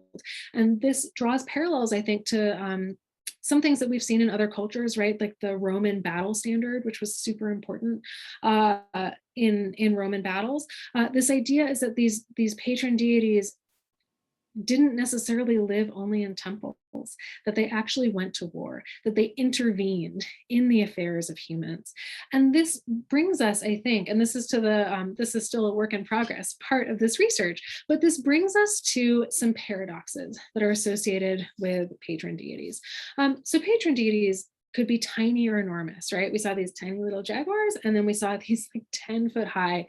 And this draws parallels, I think, to some things that we've seen in other cultures, right? Like the Roman battle standard, which was super important in Roman battles. This idea is that these patron deities didn't necessarily live only in temples, that they actually went to war, that they intervened in the affairs of humans. And this brings us, I think, and this is to the, this is still a work in progress part of this research, but this brings us to some paradoxes that are associated with patron deities. So patron deities could be tiny or enormous, right? We saw these tiny little jaguars, and then we saw these like 10-foot high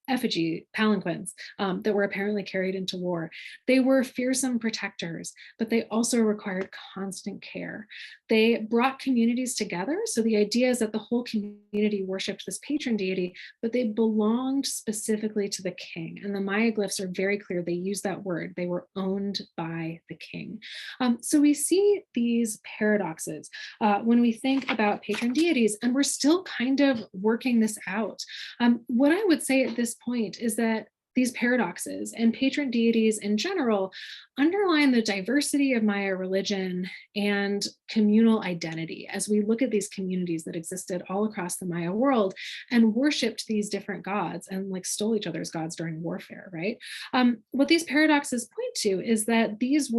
effigy palanquins that were apparently carried into war. They were fearsome protectors, but they also required constant care. They brought communities together. So the idea is that the whole community worshiped this patron deity, but they belonged specifically to the king. And the Maya glyphs are very clear. They use that word. They were owned by the king. So we see these paradoxes when we think about patron deities, and we're still kind of working this out. What I would say at this point is that these paradoxes and patron deities in general underline the diversity of Maya religion and communal identity as we look at these communities that existed all across the Maya world and worshiped these different gods and like stole each other's gods during warfare, right? What these paradoxes point to is that these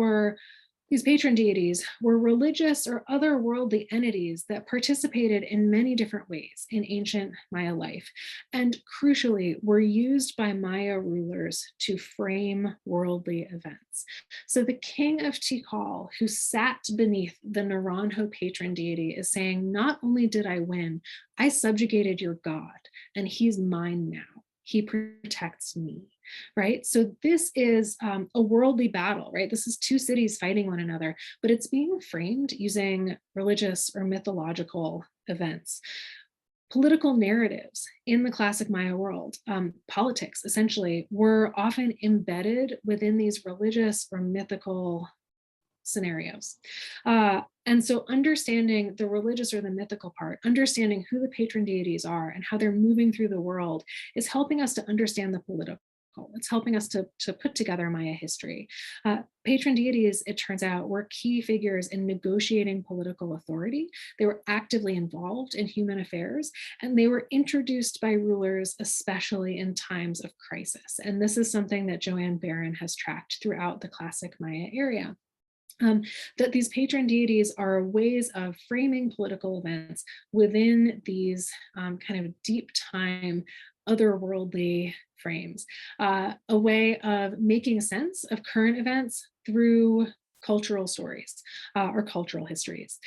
patron deities were religious or otherworldly entities that participated in many different ways in ancient Maya life, and crucially were used by Maya rulers to frame worldly events. So the king of Tikal, who sat beneath the Naranjo patron deity, is saying, not only did I win, I subjugated your god, and he's mine now. He protects me, right? So this is a worldly battle, right? This is 2 cities fighting one another, but it's being framed using religious or mythological events. political narratives in the classic Maya world, politics essentially, were often embedded within these religious or mythical scenarios. And so understanding the religious or the mythical part, understanding who the patron deities are and how they're moving through the world is helping us to understand the political. It's helping us to put together Maya history. Patron deities, it turns out, were key figures in negotiating political authority. They were actively involved in human affairs, and they were introduced by rulers, especially in times of crisis. And this is something that Joanne Barron has tracked throughout the classic Maya area. That these patron deities are ways of framing political events within these kind of deep time, otherworldly frames, a way of making sense of current events through cultural stories or cultural histories.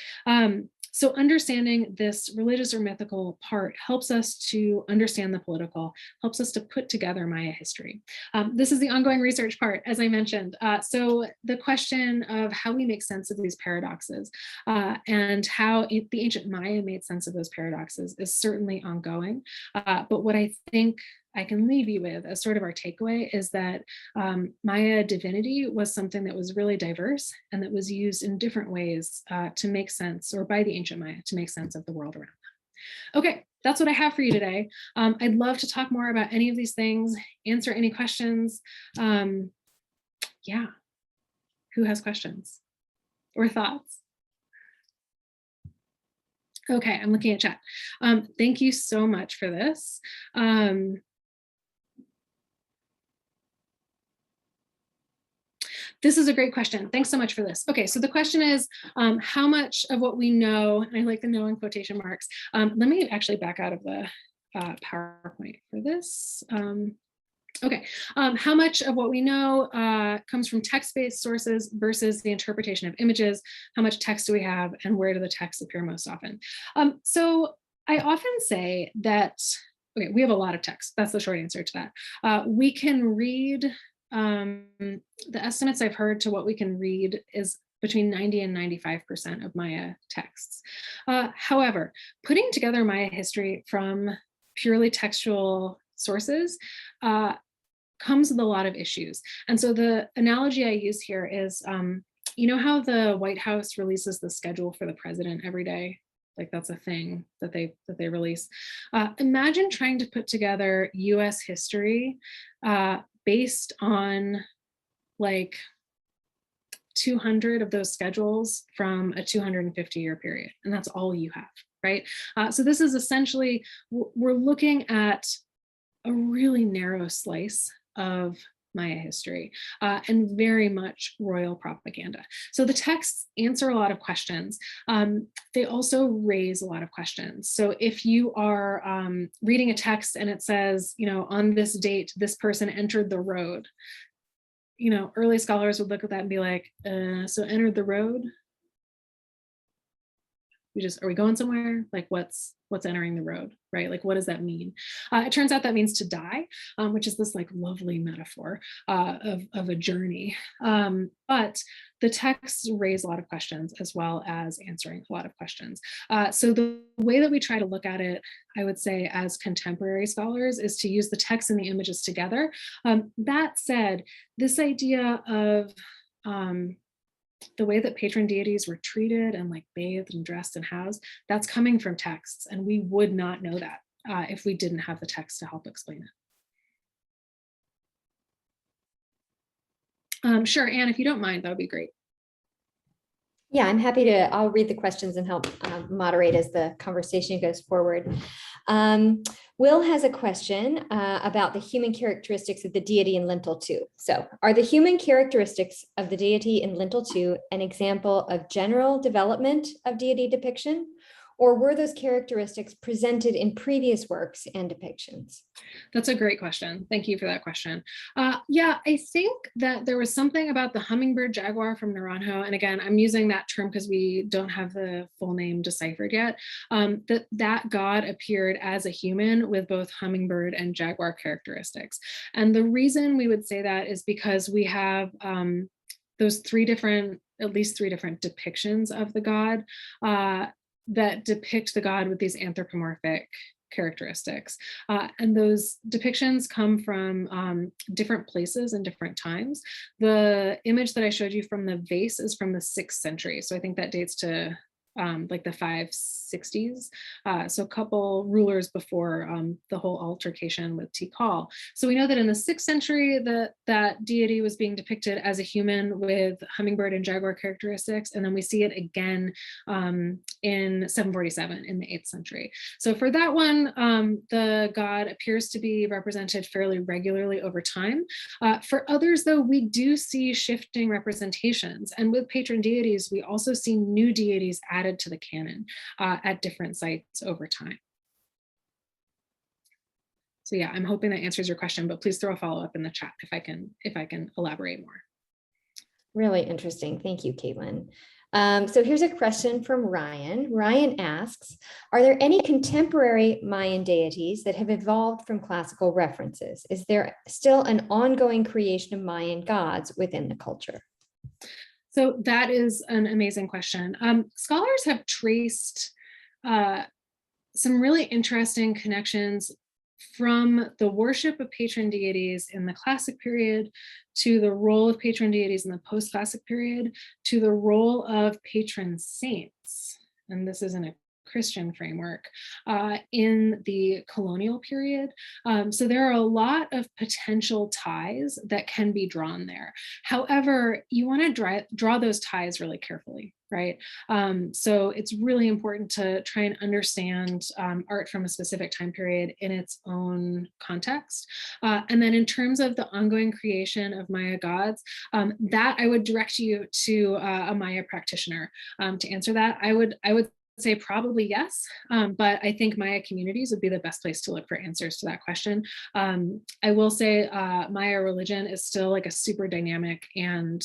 So understanding this religious or mythical part helps us to understand the political, helps us to put together Maya history. This is the ongoing research part, as I mentioned. So the question of how we make sense of these paradoxes and how the ancient Maya made sense of those paradoxes is certainly ongoing. But what I think I can leave you with as sort of our takeaway is that Maya divinity was something that was really diverse and that was used in different ways to make sense, or by the ancient Maya, to make sense of the world around them. Okay, that's what I have for you today. I'd love to talk more about any of these things, answer any questions. Yeah, who has questions or thoughts? Okay, I'm looking at chat. Thank you so much for this. This is a great question. Thanks so much for this. Okay, so the question is, how much of what we know, and I like the know in quotation marks. Let me actually back out of the PowerPoint for this. Okay, how much of what we know comes from text-based sources versus the interpretation of images? How much text do we have, and where do the texts appear most often? So I often say that, okay, we have a lot of text. That's the short answer to that. We can read, the estimates I've heard to what we can read is between 90 and 95% of Maya texts. However, putting together Maya history from purely textual sources comes with a lot of issues. And so the analogy I use here is, you know how the White House releases the schedule for the president every day? Like that's a thing that they release. Imagine trying to put together US history based on like 200 of those schedules from a 250-year period, and that's all you have, right? So this is essentially, we're looking at a really narrow slice of Maya history and very much royal propaganda. So the texts answer a lot of questions. They also raise a lot of questions. So if you are reading a text and it says, you know, on this date, this person entered the road, you know, early scholars would look at that and be like, so entered the road? Are we going somewhere? Like what's entering the road, right? Like, what does that mean? It turns out that means to die, which is this like lovely metaphor of a journey. But the texts raise a lot of questions as well as answering a lot of questions. So the way that we try to look at it, I would say as contemporary scholars, is to use the text and the images together. That said, this idea of the way that patron deities were treated and like bathed and dressed and housed, that's coming from texts. And we would not know that if we didn't have the text to help explain it. Sure, Anne, if you don't mind, that would be great. Yeah, I'm happy to, I'll read the questions and help moderate as the conversation goes forward. Will has a question about the human characteristics of the deity in Lintel 2. So are the human characteristics of the deity in Lintel 2 an example of general development of deity depiction, or were those characteristics presented in previous works and depictions? That's a great question. Thank you for that question. Yeah, I think that there was something about the hummingbird jaguar from Naranjo, and again, I'm using that term because we don't have the full name deciphered yet, that god appeared as a human with both hummingbird and jaguar characteristics. And the reason we would say that is because we have those at least three different depictions of the god that depict the god with these anthropomorphic characteristics. And those depictions come from different places and different times. The image that I showed you from the vase is from the 6th century. So I think that dates to like the 560s. So a couple rulers before the whole altercation with Tikal. So we know that in the 6th century, that deity was being depicted as a human with hummingbird and jaguar characteristics. And then we see it again in 747 in the 8th century. So for that one, the god appears to be represented fairly regularly over time. For others, though, we do see shifting representations. And with patron deities, we also see new deities added to the canon at different sites over time. So yeah, I'm hoping that answers your question, but please throw a follow-up in the chat if I can elaborate more. Really interesting. Thank you, Caitlin. So here's a question from Ryan. Ryan asks, are there any contemporary Mayan deities that have evolved from classical references? Is there still an ongoing creation of Mayan gods within the culture? So that is an amazing question. Scholars have traced some really interesting connections from the worship of patron deities in the classic period to the role of patron deities in the post-classic period to the role of patron saints. And this is in a Christian framework in the colonial period. So there are a lot of potential ties that can be drawn there. However, you want to draw those ties really carefully, right? So it's really important to try and understand art from a specific time period in its own context. And then in terms of the ongoing creation of Maya gods, that I would direct you to a Maya practitioner to answer that. I would say probably yes, but I think Maya communities would be the best place to look for answers to that question. I will say Maya religion is still like a super dynamic and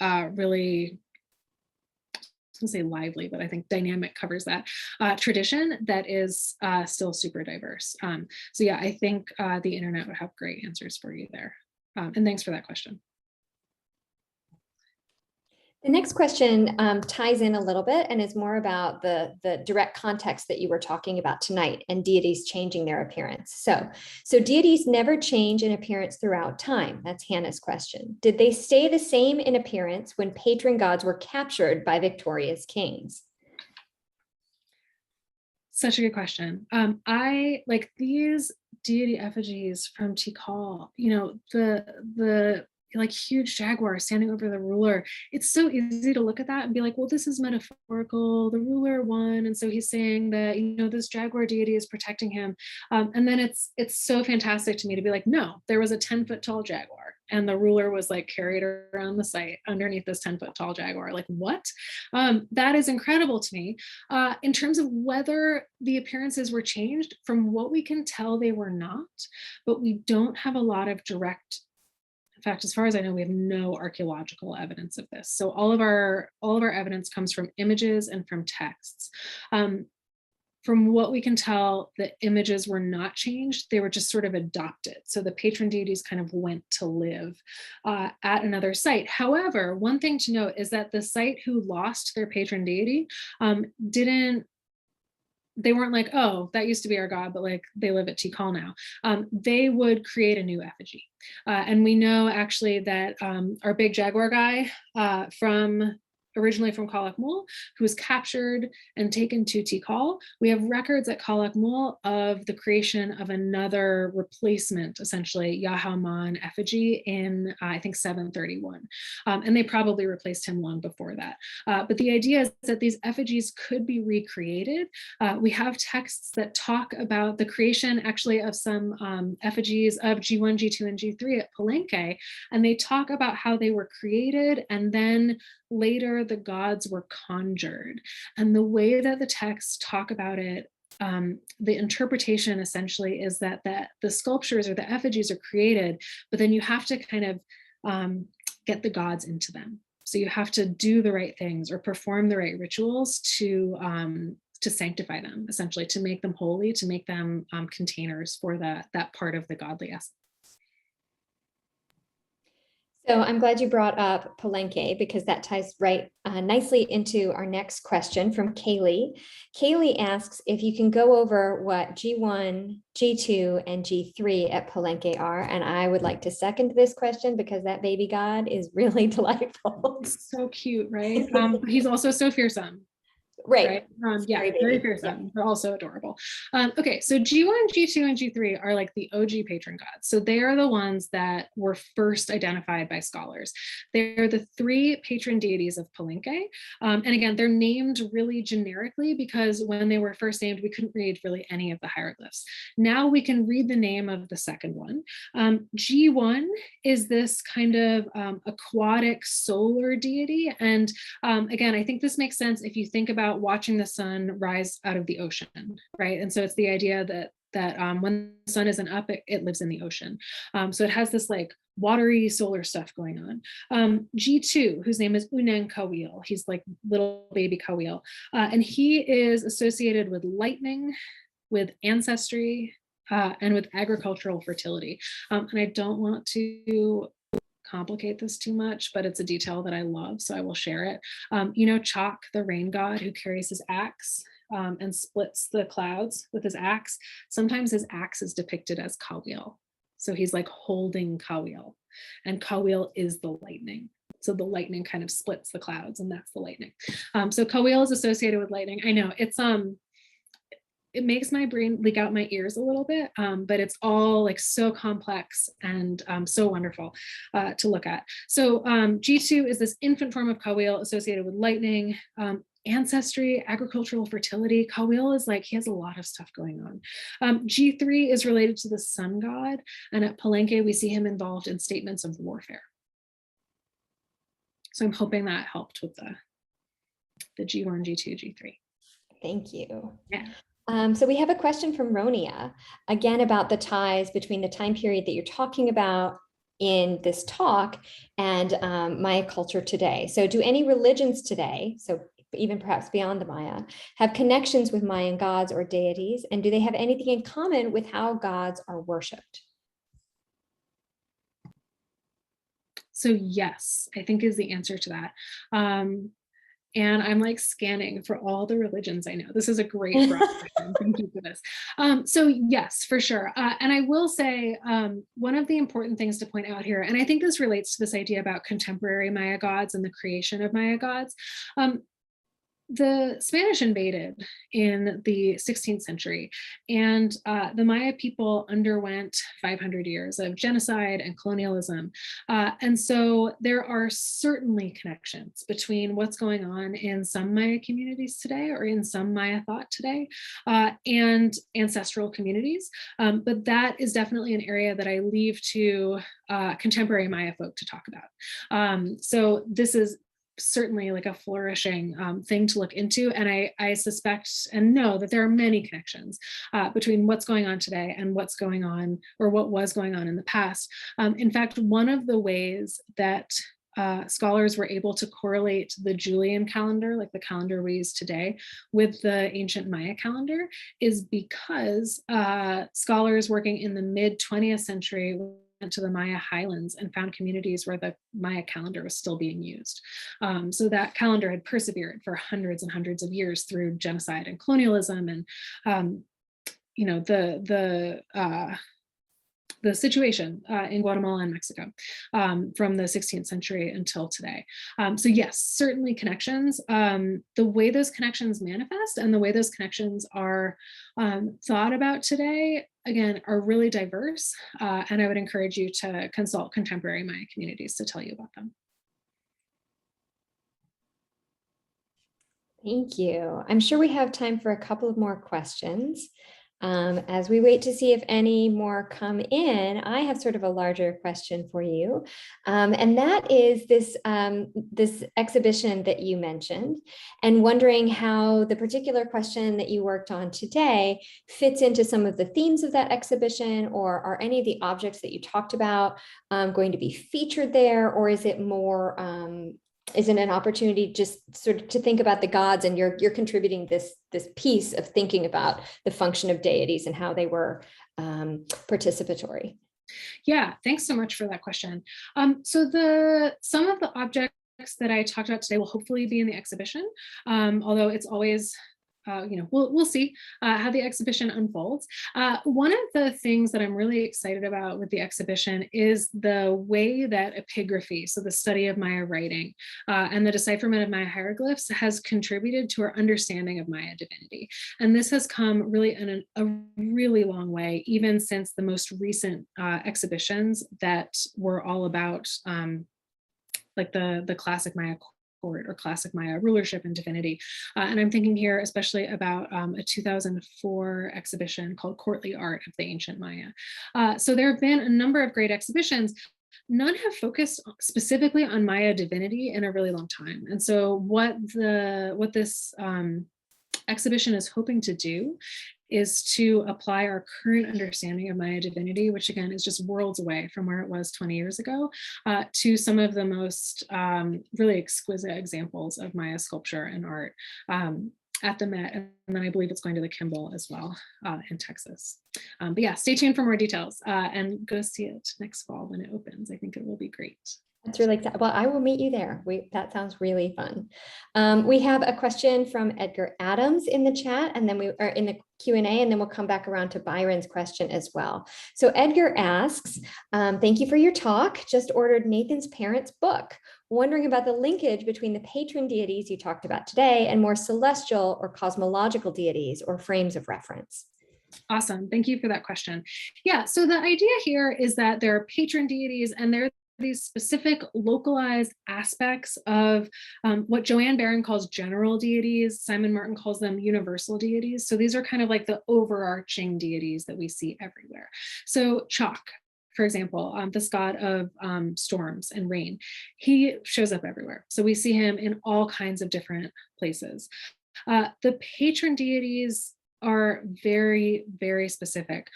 really, I was gonna say lively, but I think dynamic covers that tradition that is still super diverse. So yeah, I think the internet would have great answers for you there. And thanks for that question. The next question ties in a little bit and is more about the direct context that you were talking about tonight and deities changing their appearance. So deities never change in appearance throughout time. That's Hannah's question. Did they stay the same in appearance when patron gods were captured by victorious kings? Such a good question. I like these deity effigies from Tikal, you know, the like huge jaguar standing over the ruler. It's so easy to look at that and be like, well, this is metaphorical. The ruler won. And so he's saying that, you know, this jaguar deity is protecting him. And then it's so fantastic to me to be like, no, there was a 10-foot tall jaguar and the ruler was like carried around the site underneath this 10-foot tall jaguar. Like what? That is incredible to me. In terms of whether the appearances were changed, from what we can tell, they were not, but we don't have a lot of direct. In fact, as far as I know, we have no archaeological evidence of this. So all of our evidence comes from images and from texts. From what we can tell, the images were not changed. They were just sort of adopted. So the patron deities kind of went to live at another site. However, one thing to note is that the site who lost their patron deity they weren't like, oh, that used to be our god, but like they live at Tikal now. They would create a new effigy. And we know actually that our big jaguar guy originally from Calakmul, who was captured and taken to Tikal. We have records at Calakmul of the creation of another replacement, essentially, Yahaman effigy in, I think, 731. And they probably replaced him long before that. But the idea is that these effigies could be recreated. We have texts that talk about the creation actually of some effigies of G1, G2, and G3 at Palenque, and they talk about how they were created and then later the gods were conjured. And the way that the texts talk about it, the interpretation essentially is that the sculptures or the effigies are created, but then you have to kind of get the gods into them. So you have to do the right things or perform the right rituals to sanctify them, essentially, to make them holy, to make them containers for that part of the godly essence. So I'm glad you brought up Palenque because that ties right nicely into our next question from Kaylee. Kaylee asks if you can go over what G1, G2, and G3 at Palenque are. And I would like to second this question because that baby god is really delightful. So cute, right? He's also so fearsome. Right. Yeah, very fearsome. They're also adorable. Okay, so G1, G2, and G3 are like the OG patron gods. So they are the ones that were first identified by scholars. They're the 3 patron deities of Palenque. And again, they're named really generically because when they were first named, we couldn't read really any of the hieroglyphs. Now we can read the name of the second one. G1 is this kind of aquatic solar deity. And again, I think this makes sense if you think about watching the sun rise out of the ocean, right? And so it's the idea that when the sun isn't up, it lives in the ocean. So it has this like watery solar stuff going on. G2, whose name is Unen Kawil, he's like little baby Kawil, and he is associated with lightning, with ancestry, and with agricultural fertility. And I don't want to complicate this too much, but it's a detail that I love, so I will share it. You know, Chalk, the rain god who carries his axe and splits the clouds with his axe. Sometimes his axe is depicted as Kawil. So he's like holding Kawil, and Kawil is the lightning. So the lightning kind of splits the clouds, and that's the lightning. So Kawil is associated with lightning. I know it makes my brain leak out my ears a little bit, but it's all like so complex and so wonderful to look at. So G2 is this infant form of Kawil associated with lightning, ancestry, agricultural fertility. Kawil is like, he has a lot of stuff going on. G3 is related to the sun god, and at Palenque, we see him involved in statements of warfare. So I'm hoping that helped with the G1, G2, G3. Thank you. Yeah. So we have a question from Ronia, again, about the ties between the time period that you're talking about in this talk and Maya culture today. So do any religions today, so even perhaps beyond the Maya, have connections with Mayan gods or deities? And do they have anything in common with how gods are worshipped? So yes, I think is the answer to that. And I'm like scanning for all the religions I know. This is a great broad question. Thank you for this. So yes, for sure. And I will say one of the important things to point out here, and I think this relates to this idea about contemporary Maya gods and the creation of Maya gods. The Spanish invaded in the 16th century, and the Maya people underwent 500 years of genocide and colonialism. And so there are certainly connections between what's going on in some Maya communities today, or in some Maya thought today, and ancestral communities. But that is definitely an area that I leave to contemporary Maya folk to talk about. So this is certainly like a flourishing thing to look into. And I suspect and know that there are many connections between what's going on today and what's going on, or what was going on in the past. In fact, one of the ways that scholars were able to correlate the Julian calendar, like the calendar we use today, with the ancient Maya calendar is because scholars working in the mid 20th century to the Maya highlands and found communities where the Maya calendar was still being used. So that calendar had persevered for hundreds and hundreds of years through genocide and colonialism, and you know, the situation in Guatemala and Mexico from the 16th century until today. So yes, certainly connections. The way those connections manifest and the way those connections are thought about today, again, are really diverse. And I would encourage you to consult contemporary Maya communities to tell you about them. Thank you. I'm sure we have time for a couple of more questions. As we wait to see if any more come in, I have sort of a larger question for you. And that is this, this exhibition that you mentioned, and wondering how the particular question that you worked on today fits into some of the themes of that exhibition, or are any of the objects that you talked about going to be featured there, or is it more, is it an opportunity just sort of to think about the gods, and you're contributing this piece of thinking about the function of deities and how they were participatory? Yeah, thanks so much for that question. So some of the objects that I talked about today will hopefully be in the exhibition, although it's always, we'll see how the exhibition unfolds. One of the things that I'm really excited about with the exhibition is the way that epigraphy, so the study of Maya writing, and the decipherment of Maya hieroglyphs has contributed to our understanding of Maya divinity. And this has come really in a really long way, even since the most recent exhibitions that were all about like the classic Maya court or classic Maya rulership and divinity. And I'm thinking here especially about a 2004 exhibition called Courtly Art of the Ancient Maya. So there have been a number of great exhibitions. None have focused specifically on Maya divinity in a really long time. And so what this exhibition is hoping to do is to apply our current understanding of Maya divinity, which again is just worlds away from where it was 20 years ago, to some of the most really exquisite examples of Maya sculpture and art at the Met. And then I believe it's going to the Kimball as well in Texas. But yeah, stay tuned for more details and go see it next fall when it opens. I think it will be great. That's really exciting. Well, I will meet you there. That sounds really fun. We have a question from Edgar Adams in the chat, and then we are in the Q&A, and then we'll come back around to Byron's question as well. So Edgar asks, thank you for your talk. Just ordered Nathan's parents' book. Wondering about the linkage between the patron deities you talked about today and more celestial or cosmological deities or frames of reference. Awesome. Thank you for that question. Yeah, so the idea here is that there are patron deities and there are these specific localized aspects of what Joanne Barron calls general deities. Simon Martin calls them universal deities. So these are kind of like the overarching deities that we see everywhere. So Chalk, for example, this god of storms and rain, he shows up everywhere. So we see him in all kinds of different places. The patron deities are very, very specific.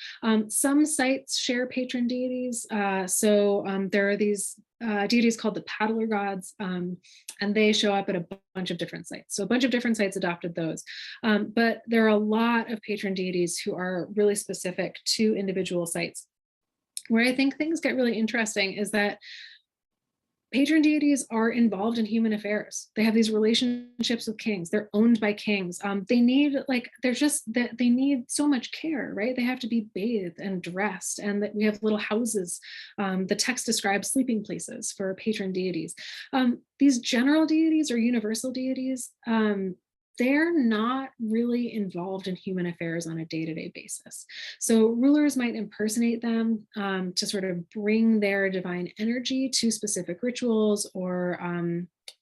Some sites share patron deities. There are these deities called the paddler gods, and they show up at a bunch of different sites. So a bunch of different sites adopted those. But there are a lot of patron deities who are really specific to individual sites. Where I think things get really interesting is that patron deities are involved in human affairs. They have these relationships with kings. They're owned by kings. They need they need so much care, right? They have to be bathed and dressed, and that we have little houses. The text describes sleeping places for patron deities. These general deities or universal deities, they're not really involved in human affairs on a day-to-day basis. So rulers might impersonate them to sort of bring their divine energy to specific rituals or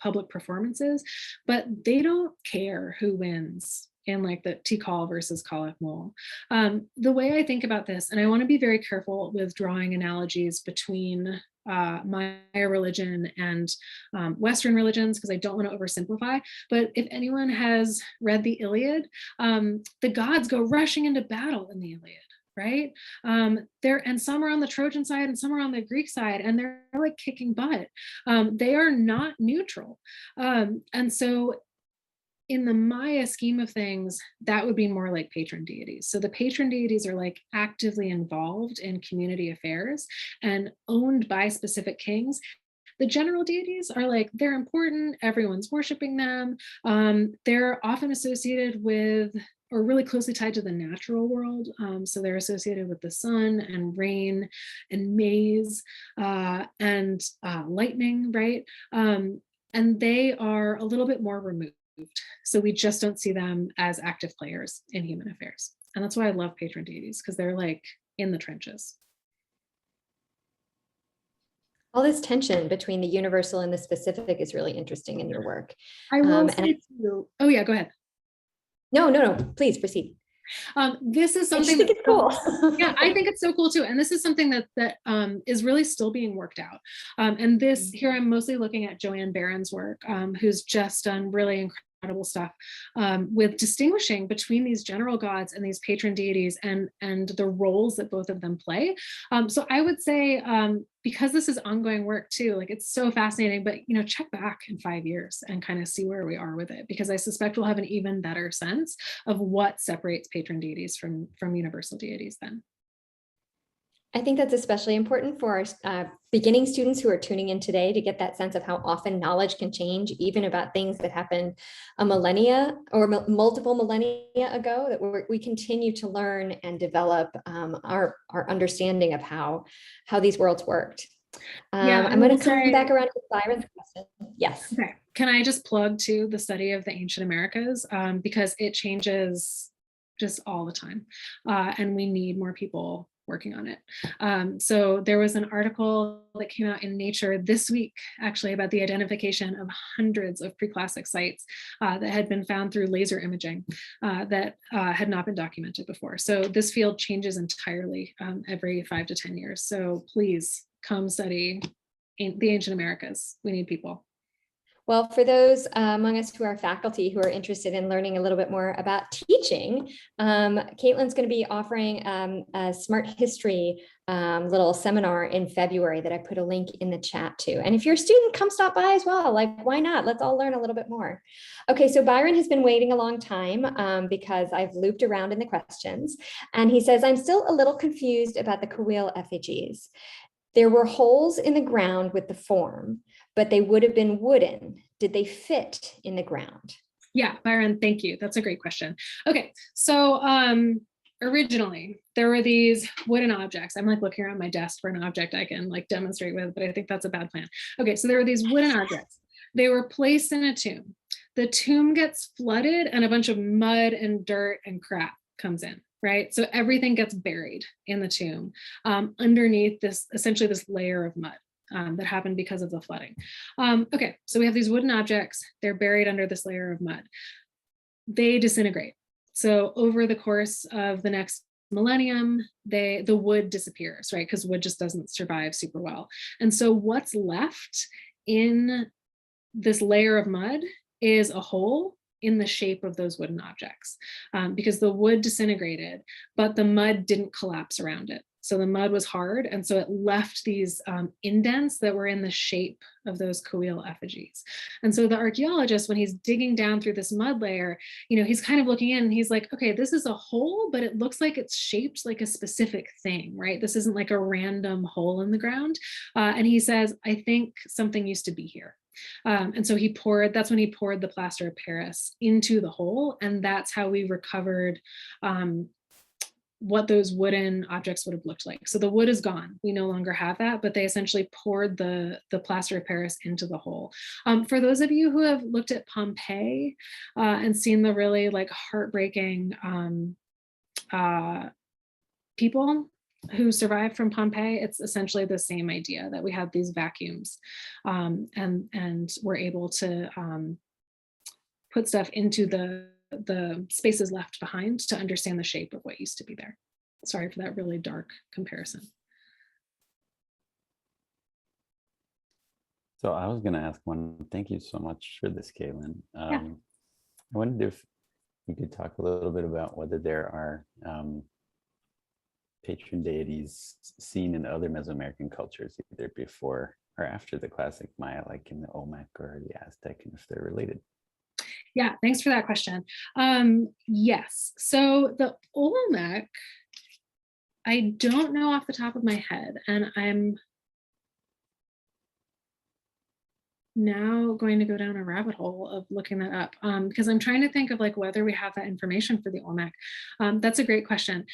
public performances, but they don't care who wins in like the Tikal versus Kalak Mol. The way I think about this, and I want to be very careful with drawing analogies between Maya religion and Western religions, because I don't want to oversimplify, but if anyone has read the Iliad, the gods go rushing into battle in the Iliad, right? And some are on the Trojan side and some are on the Greek side, and they're like kicking butt. They are not neutral. And so in the Maya scheme of things, that would be more like patron deities. So the patron deities are like actively involved in community affairs and owned by specific kings. The general deities are like, they're important, everyone's worshiping them. They're often associated with or really closely tied to the natural world. So they're associated with the sun and rain and maize and lightning, right? And they are a little bit more removed. So we just don't see them as active players in human affairs. And that's why I love patron deities, because they're like in the trenches. All this tension between the universal and the specific is really interesting in your work. I will say too, oh yeah, go ahead. No, please proceed. This is something that's cool. Yeah, I think it's so cool too. And this is something that is really still being worked out. And this here, I'm mostly looking at Joanne Barron's work, who's just done really incredible stuff with distinguishing between these general gods and these patron deities and the roles that both of them play. So I would say, because this is ongoing work too, like it's so fascinating, but check back in 5 years and kind of see where we are with it, because I suspect we'll have an even better sense of what separates patron deities from universal deities then. I think that's especially important for our beginning students who are tuning in today to get that sense of how often knowledge can change, even about things that happened a millennia or multiple millennia ago, that we continue to learn and develop our understanding of how these worlds worked. I'm going to come back around to Byron's question. Yes. Okay. Can I just plug to the study of the ancient Americas, because it changes just all the time, and we need more people working on it. So there was an article that came out in Nature this week, actually, about the identification of hundreds of preclassic sites that had been found through laser imaging that had not been documented before. So this field changes entirely every 5 to 10 years. So please come study the ancient Americas. We need people. Well, for those among us who are faculty who are interested in learning a little bit more about teaching, Caitlin's going to be offering a Smart History little seminar in February that I put a link in the chat to. And if you're a student, come stop by as well. Like, why not? Let's all learn a little bit more. Okay, so Byron has been waiting a long time because I've looped around in the questions. And he says, I'm still a little confused about the Kawil effigies. There were holes in the ground with the form, but they would have been wooden. Did they fit in the ground? Yeah, Byron, thank you. That's a great question. Okay, so originally there were these wooden objects. I'm like looking around my desk for an object I can like demonstrate with, but I think that's a bad plan. Okay, so there were these wooden objects. They were placed in a tomb. The tomb gets flooded and a bunch of mud and dirt and crap comes in. Right? So everything gets buried in the tomb underneath this, essentially this layer of mud that happened because of the flooding. Okay, so we have these wooden objects. They're buried under this layer of mud. They disintegrate. So over the course of the next millennium, the wood disappears, right? Because wood just doesn't survive super well. And so what's left in this layer of mud is a hole in the shape of those wooden objects, because the wood disintegrated, but the mud didn't collapse around it. So the mud was hard, and so it left these indents that were in the shape of those Kawil effigies. And so the archaeologist, when he's digging down through this mud layer, he's kind of looking in and he's like, okay, this is a hole, but it looks like it's shaped like a specific thing, right? This isn't like a random hole in the ground. And he says, I think something used to be here. And so that's when he poured the plaster of Paris into the hole. And that's how we recovered what those wooden objects would have looked like. So the wood is gone. We no longer have that, but they essentially poured the plaster of Paris into the hole. For those of you who have looked at Pompeii and seen the really like heartbreaking people who survived from Pompeii, it's essentially the same idea that we had these vacuums and we're able to put stuff into the spaces left behind to understand the shape of what used to be there. Sorry for that really dark comparison. So I was going to ask one, thank you so much for this, Caitlin. Yeah. I wondered if you could talk a little bit about whether there are patron deities seen in other Mesoamerican cultures, either before or after the classic Maya, like in the Olmec or the Aztec, and if they're related. Yeah, thanks for that question. Yes, so the Olmec, I don't know off the top of my head, and I'm now going to go down a rabbit hole of looking that up because I'm trying to think of like whether we have that information for the Olmec. That's a great question.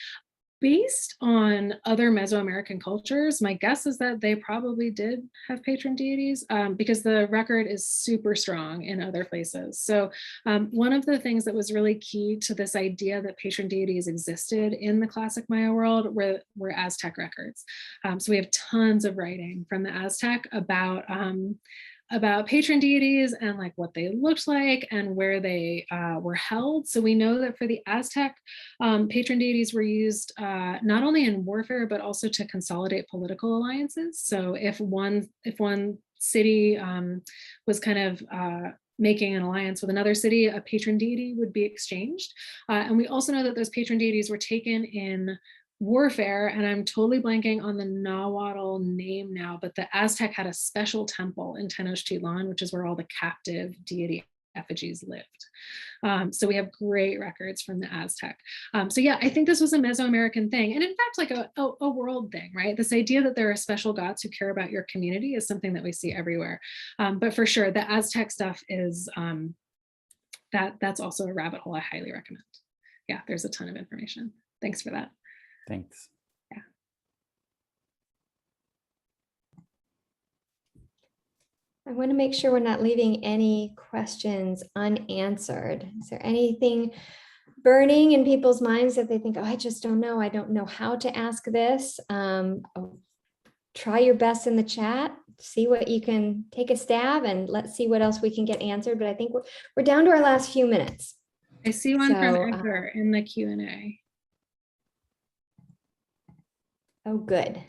Based on other Mesoamerican cultures, my guess is that they probably did have patron deities because the record is super strong in other places. So one of the things that was really key to this idea that patron deities existed in the classic Maya world were Aztec records. So we have tons of writing from the Aztec about patron deities and like what they looked like and where they were held. So we know that for the Aztec, patron deities were used not only in warfare, but also to consolidate political alliances. So if one city was kind of making an alliance with another city, a patron deity would be exchanged. And we also know that those patron deities were taken in warfare, and I'm totally blanking on the Nahuatl name now, but the Aztec had a special temple in Tenochtitlan, which is where all the captive deities effigies lived. So we have great records from the Aztec. So yeah, I think this was a Mesoamerican thing, and in fact, like a world thing, right? This idea that there are special gods who care about your community is something that we see everywhere. But for sure, the Aztec stuff is that's also a rabbit hole I highly recommend. Yeah, there's a ton of information. Thanks for that. Thanks. Yeah. I want to make sure we're not leaving any questions unanswered. Is there anything burning in people's minds that they think, oh, I just don't know. I don't know how to ask this. Try your best in the chat, see what you can take a stab, and let's see what else we can get answered. But I think we're down to our last few minutes. I see one from Edgar in the Q&A. Oh, good.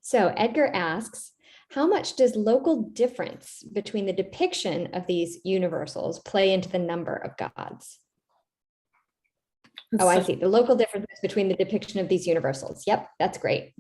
So Edgar asks, how much does local difference between the depiction of these universals play into the number of gods? Oh, I see. The local difference between the depiction of these universals. Yep, that's great.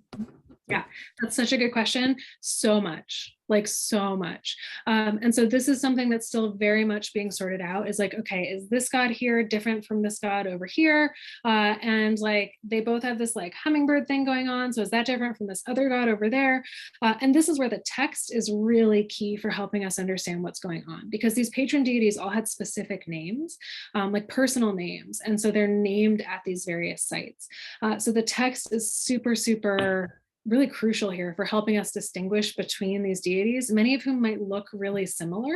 Yeah, that's such a good question. So much, like so much. And so this is something that's still very much being sorted out, is like, okay, is this god here different from this god over here? And like, they both have this like hummingbird thing going on. So is that different from this other god over there? And this is where the text is really key for helping us understand what's going on, because these patron deities all had specific names, like personal names. And so they're named at these various sites. So the text is super, super really crucial here for helping us distinguish between these deities, many of whom might look really similar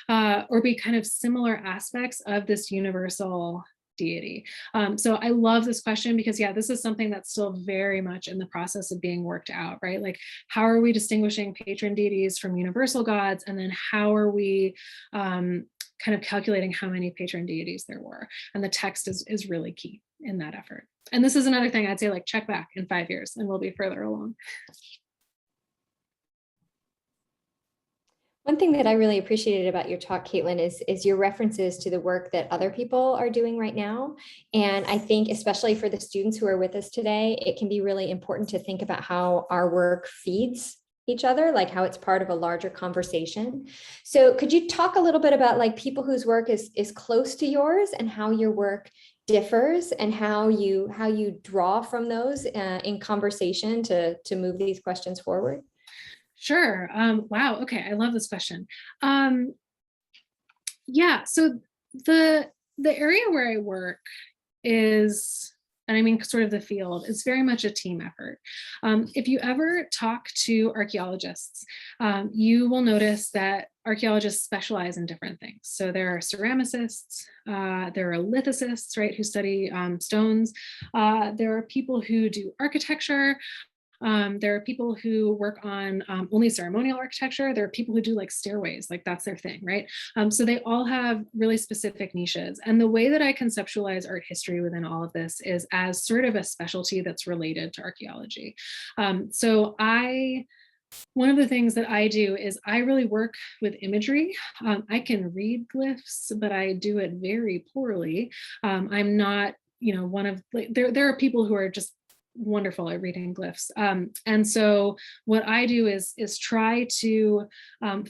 or be kind of similar aspects of this universal deity. So I love this question because, yeah, this is something that's still very much in the process of being worked out, right? Like, how are we distinguishing patron deities from universal gods? And then how are we kind of calculating how many patron deities there were? And the text is really key in that effort. And this is another thing I'd say, like, check back in 5 years and we'll be further along. One thing that I really appreciated about your talk, Caitlin, is your references to the work that other people are doing right now. And I think especially for the students who are with us today, it can be really important to think about how our work feeds each other, like how it's part of a larger conversation. So could you talk a little bit about like people whose work is close to yours and how your work differs and how you draw from those in conversation to move these questions forward? Sure. Wow. Okay. I love this question. Yeah. So the area where I work is, and I mean sort of the field, is very much a team effort. If you ever talk to archaeologists, you will notice that archaeologists specialize in different things. So there are ceramicists, there are lithicists, right, who study stones. There are people who do architecture. There are people who work on only ceremonial architecture. There are people who do like stairways, like that's their thing, right? So they all have really specific niches. And the way that I conceptualize art history within all of this is as sort of a specialty that's related to archaeology. So one of the things that I do is I really work with imagery. I can read glyphs, but I do it very poorly. I'm not, one of, like, there are people who are just wonderful at reading glyphs. And so what I do is try to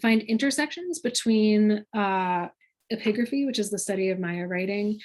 find intersections between epigraphy, which is the study of Maya writing,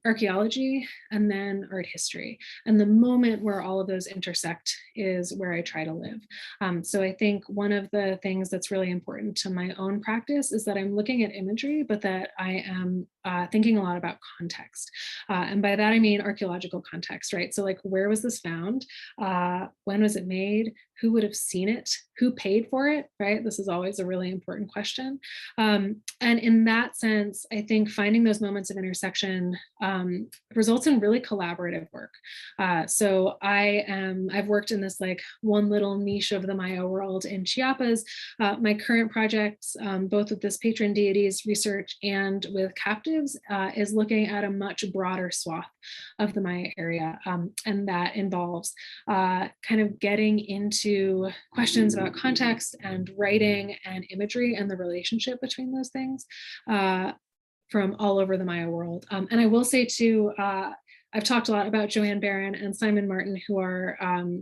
archaeology, and then art history. And the moment where all of those intersect is where I try to live. So I think one of the things that's really important to my own practice is that I'm looking at imagery, but that I am thinking a lot about context. And by that, I mean archaeological context, right? So like, where was this found? When was it made? Who would have seen it? Who paid for it, right? This is always a really important question. And in that sense, I think finding those moments of intersection results in really collaborative work. So I've worked in this like one little niche of the Maya world in Chiapas. My current projects, both with this patron deities research and with captives, is looking at a much broader swath of the Maya area. And that involves kind of getting into questions about context and writing and imagery and the relationship between those things from all over the Maya world. And I will say too, I've talked a lot about Joanne Barron and Simon Martin, who are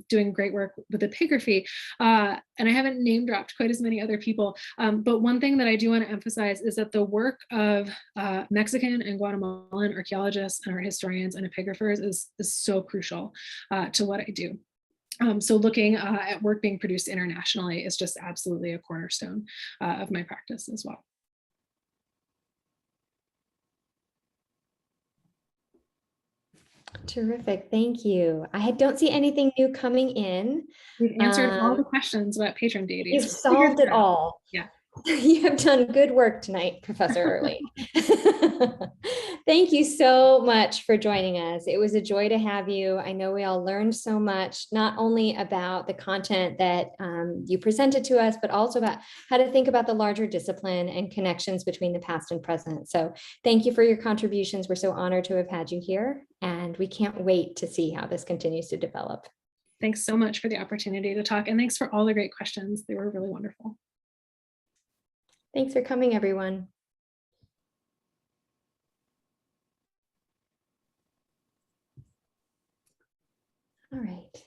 doing great work with epigraphy. And I haven't name dropped quite as many other people. But one thing that I do want to emphasize is that the work of Mexican and Guatemalan archaeologists and art historians and epigraphers is so crucial to what I do. So looking at work being produced internationally is just absolutely a cornerstone of my practice as well. Terrific, thank you. I don't see anything new coming in. We've answered all the questions about patron deities. You've solved it all. Yeah. You have done good work tonight, Professor Earley. Thank you so much for joining us. It was a joy to have you. I know we all learned so much, not only about the content that you presented to us, but also about how to think about the larger discipline and connections between the past and present. So thank you for your contributions. We're so honored to have had you here, and we can't wait to see how this continues to develop. Thanks so much for the opportunity to talk, and thanks for all the great questions. They were really wonderful. Thanks for coming, everyone. All right.